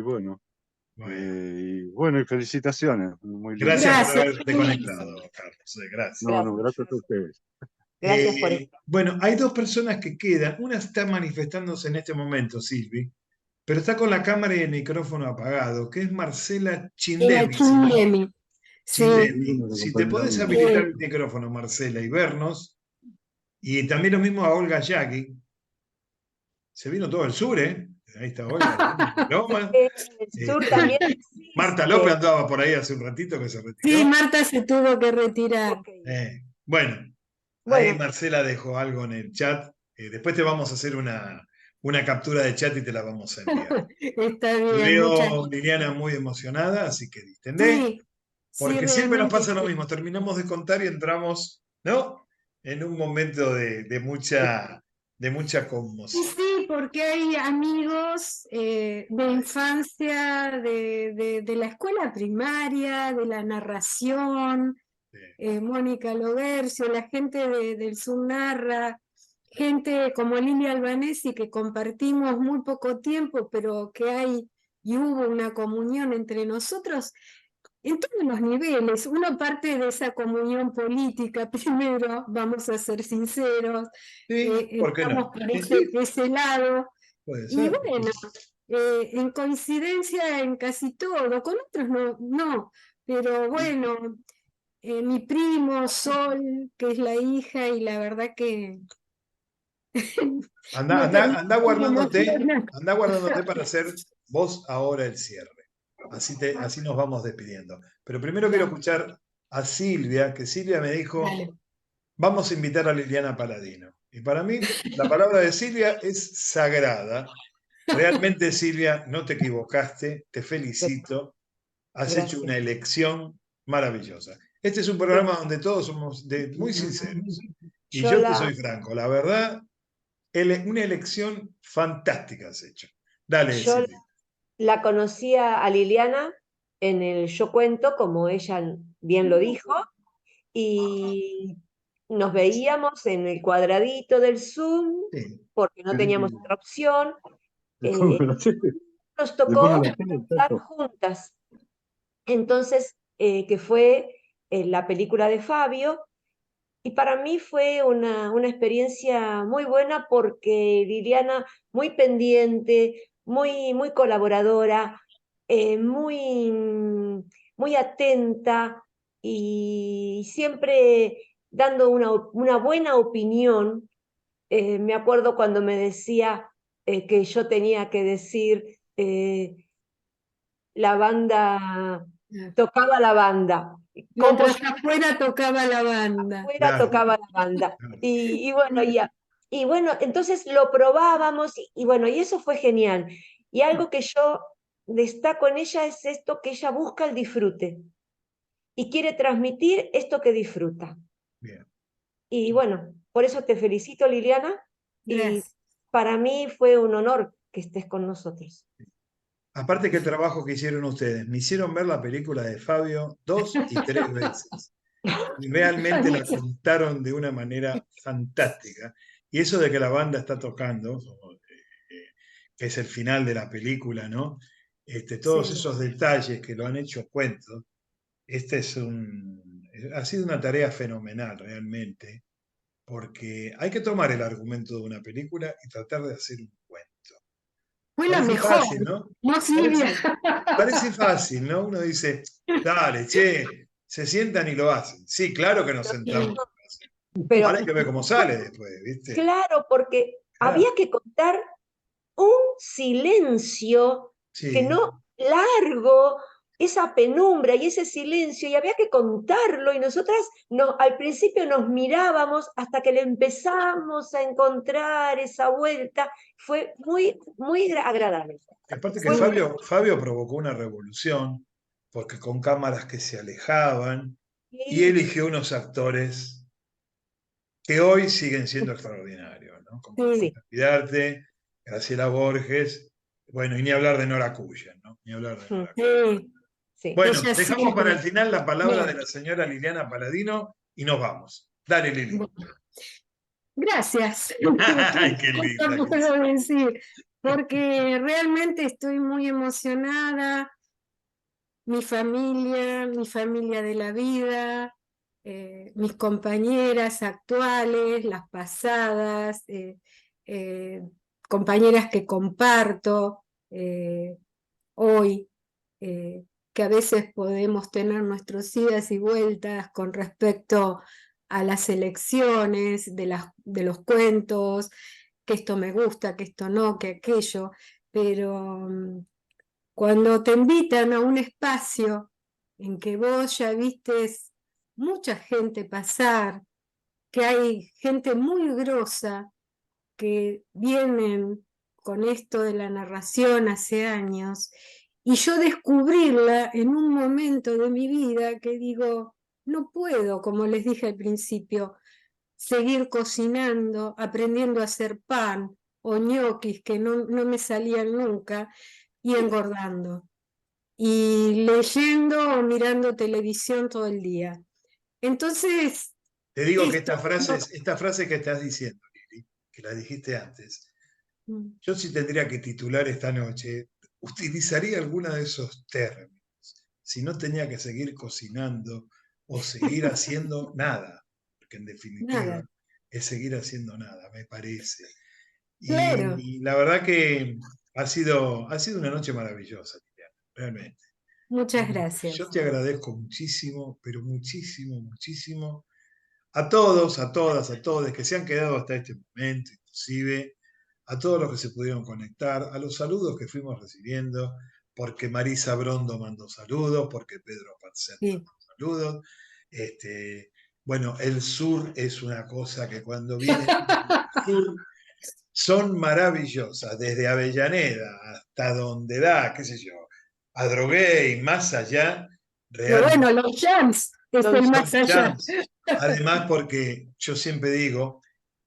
bueno. Y felicitaciones. Muy lindo. Gracias por haberte conectado, Carlos. Gracias. No, gracias a ustedes. Gracias por esto. Bueno, hay dos personas que quedan. Una está manifestándose en este momento, Silvi, pero está con la cámara y el micrófono apagado, que es Marcela Chindemi. Sí. Si te podés habilitar el micrófono, Marcela, y vernos. Y también lo mismo a Olga Yagui. Se vino todo el sur, ¿eh? Ahí está Olga, Loma. El sur también Marta existe. López andaba por ahí hace un ratito que se Sí, retiró. Marta se tuvo que retirar. Ok. Bueno, ahí Bueno, Marcela dejó algo en el chat. Después te vamos a hacer una captura de chat y te la vamos a enviar. Está Te bien, muchas veo, gracias. Liliana, muy emocionada, así que distendé. Sí, sí, Porque siempre nos realmente pasa lo sí. mismo, terminamos de contar y entramos, ¿no? En un momento de mucha Y conmoción. sí, porque hay amigos de infancia, de la escuela primaria, de la narración, Mónica Logercio, la gente del Subnarra, gente como Lilia Albanesi que compartimos muy poco tiempo, pero que hay y hubo una comunión entre nosotros en todos los niveles. Uno parte de esa comunión política primero, vamos a ser sinceros, Sí, ¿por qué estamos no? por Y sí, ese lado. puede Y ser. bueno, en coincidencia en casi todo, con otros no, pero bueno, mi primo Sol, que es la hija, y la verdad que me terminó Anda emocionando. guardándote para hacer vos ahora el cierre. Así nos vamos despidiendo. Pero primero quiero escuchar a Silvia, que Silvia me dijo, Dale. vamos a invitar a Liliana Paladino. Y para mí, la palabra de Silvia es sagrada. Realmente, Silvia, no te equivocaste, te felicito. Has hecho una elección maravillosa. Este es un programa donde todos somos muy sinceros. Y yo te soy franco, la verdad, una elección fantástica has hecho. Dale, yo Silvia. la conocía a Liliana en el Yo Cuento, como ella bien lo dijo, y nos veíamos en el cuadradito del Zoom, porque no teníamos otra opción. Nos tocó estar juntas. Entonces, que fue la película de Fabio, y para mí fue una experiencia muy buena porque Liliana, muy pendiente, muy colaboradora, muy atenta y siempre dando una buena opinión. Me acuerdo cuando me decía que yo tenía que decir la banda, tocaba la banda. Mientras afuera tocaba la banda. Afuera tocaba la banda. Y bueno, entonces lo probábamos y bueno, y eso fue genial. Y algo que yo destaco en ella es esto, que ella busca el disfrute y quiere transmitir esto que disfruta. Bien. Y bueno, por eso te felicito, Liliana, y Gracias. para mí fue un honor que estés con nosotros. Aparte que el trabajo que hicieron ustedes, me hicieron ver la película de Fabio 2 y 3 veces. Y realmente la contaron de una manera fantástica. Y eso de que la banda está tocando, que es el final de la película, ¿no? Todos esos detalles que lo han hecho cuento, ha sido una tarea fenomenal realmente, porque hay que tomar el argumento de una película y tratar de hacer un cuento. Fue la Parece mejor, fácil, ¿no? no Silvia. Parece fácil, ¿no? Uno dice, dale, che, se sientan y lo hacen. Sí, claro que nos sentamos. Pero, ahora hay que ver cómo sale después, ¿viste? claro, porque había que contar un silencio que no largo, esa penumbra y ese silencio, y había que contarlo, y nosotras al principio nos mirábamos hasta que le empezamos a encontrar esa vuelta. Fue muy agradable. Aparte que Fabio provocó una revolución, porque con cámaras que se alejaban, y eligió unos actores que hoy siguen siendo extraordinarios, ¿no? Como Vidarte, Graciela Borges, bueno, y ni hablar de Nora Cuyen, ¿no? Ni hablar de Nora Cuyen. Bueno, Ella dejamos siempre. para el final la palabra de Bien. la señora Liliana Paladino y nos vamos. Dale, Lili. Gracias. Ay, qué linda. No puedo decir, porque realmente estoy muy emocionada. Mi familia de la vida, mis compañeras actuales, las pasadas, compañeras que comparto hoy, que a veces podemos tener nuestras idas y vueltas con respecto a las elecciones de los cuentos, que esto me gusta, que esto no, que aquello, pero cuando te invitan a un espacio en que vos ya vistes mucha gente pasar, que hay gente muy grosa que vienen con esto de la narración hace años, y yo descubrirla en un momento de mi vida que digo, no puedo, como les dije al principio, seguir cocinando, aprendiendo a hacer pan o ñoquis que no me salían nunca, y engordando, y leyendo o mirando televisión todo el día. Entonces, Te digo que esto, esta frase que estás diciendo, Lili, que la dijiste antes, yo sí tendría que titular esta noche, utilizaría alguna de esos términos, si no tenía que seguir cocinando o seguir haciendo nada, porque en definitiva nada, es seguir haciendo nada, me parece. claro, Y la verdad que ha sido una noche maravillosa, Liliana, realmente. muchas Yo gracias. te agradezco muchísimo, pero muchísimo, muchísimo, a todos, a todas, a todos que se han quedado hasta este momento, inclusive a todos los que se pudieron conectar, a los saludos que fuimos recibiendo, porque Marisa Brondo mandó saludos, porque Pedro Parcén mandó saludos. Bueno, el sur es una cosa que cuando viene el sur son maravillosas, desde Avellaneda hasta donde da, qué sé yo, a Drogué y más allá, Pero realmente bueno, los jams es el más allá. jams. Además, porque yo siempre digo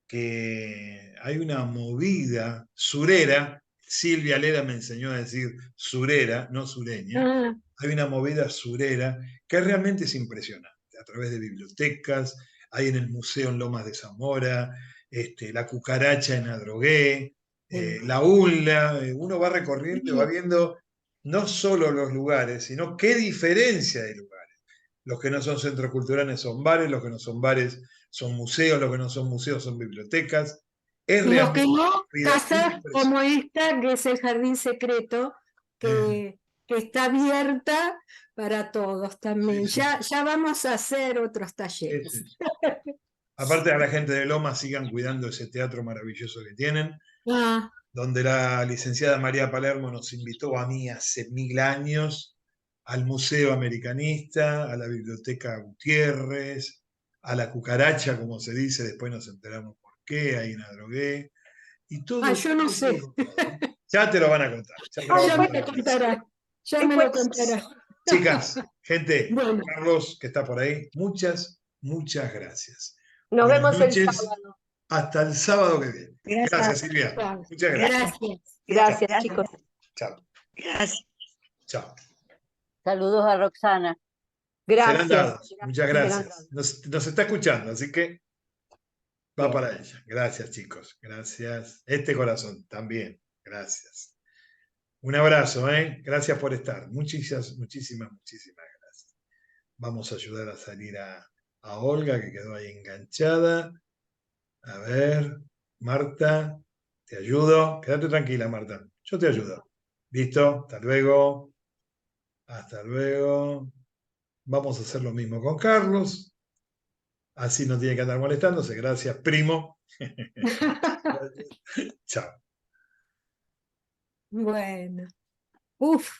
que hay una movida surera, Silvia Lera me enseñó a decir surera, no sureña, hay una movida surera que realmente es impresionante, a través de bibliotecas, hay en el Museo en Lomas de Zamora, la Cucaracha en Adrogué, la ULA, uno va recorriendo y va viendo no solo los lugares, sino qué diferencia de lugares. Los que no son centros culturales son bares, los que no son bares son museos, los que no son museos son bibliotecas. Es Y los que realmente no, una vida casas como impresionante. esta, que es el jardín secreto, que está abierta para todos también. Ya vamos a hacer otros talleres. Aparte a la gente de Loma sigan cuidando ese teatro maravilloso que tienen, Ah, donde la licenciada María Palermo nos invitó a mí hace 1000 años al Museo Americanista, a la Biblioteca Gutiérrez, a la Cucaracha, como se dice, después nos enteramos por qué, ahí en Adrogué, y todo. yo no sé. Ya te lo van a contar. Ya te lo van a Ya me contar. lo contará. Ya me lo contará. Chicas, gente, Bueno. Carlos, que está por ahí, muchas, muchas gracias. Nos Buenas vemos el noches. sábado. Hasta el sábado que viene. Gracias, Silvia. Muchas gracias. Gracias, chicos. Chao. Gracias. Chao. Saludos a Roxana. Serán dados. Gracias. Muchas gracias. Nos está escuchando, así que va Bien. para ella. Gracias, chicos. Gracias. Este corazón también. Gracias. Un abrazo, ¿eh? Gracias por estar. Muchísimas, muchísimas, muchísimas gracias. Vamos a ayudar a salir a Olga, que quedó ahí enganchada. A ver, Marta, te ayudo. Quédate tranquila, Marta. Yo te ayudo. ¿Listo? Hasta luego. Hasta luego. Vamos a hacer lo mismo con Carlos. Así no tiene que andar molestándose. Gracias, primo. Chao. Bueno. Uf.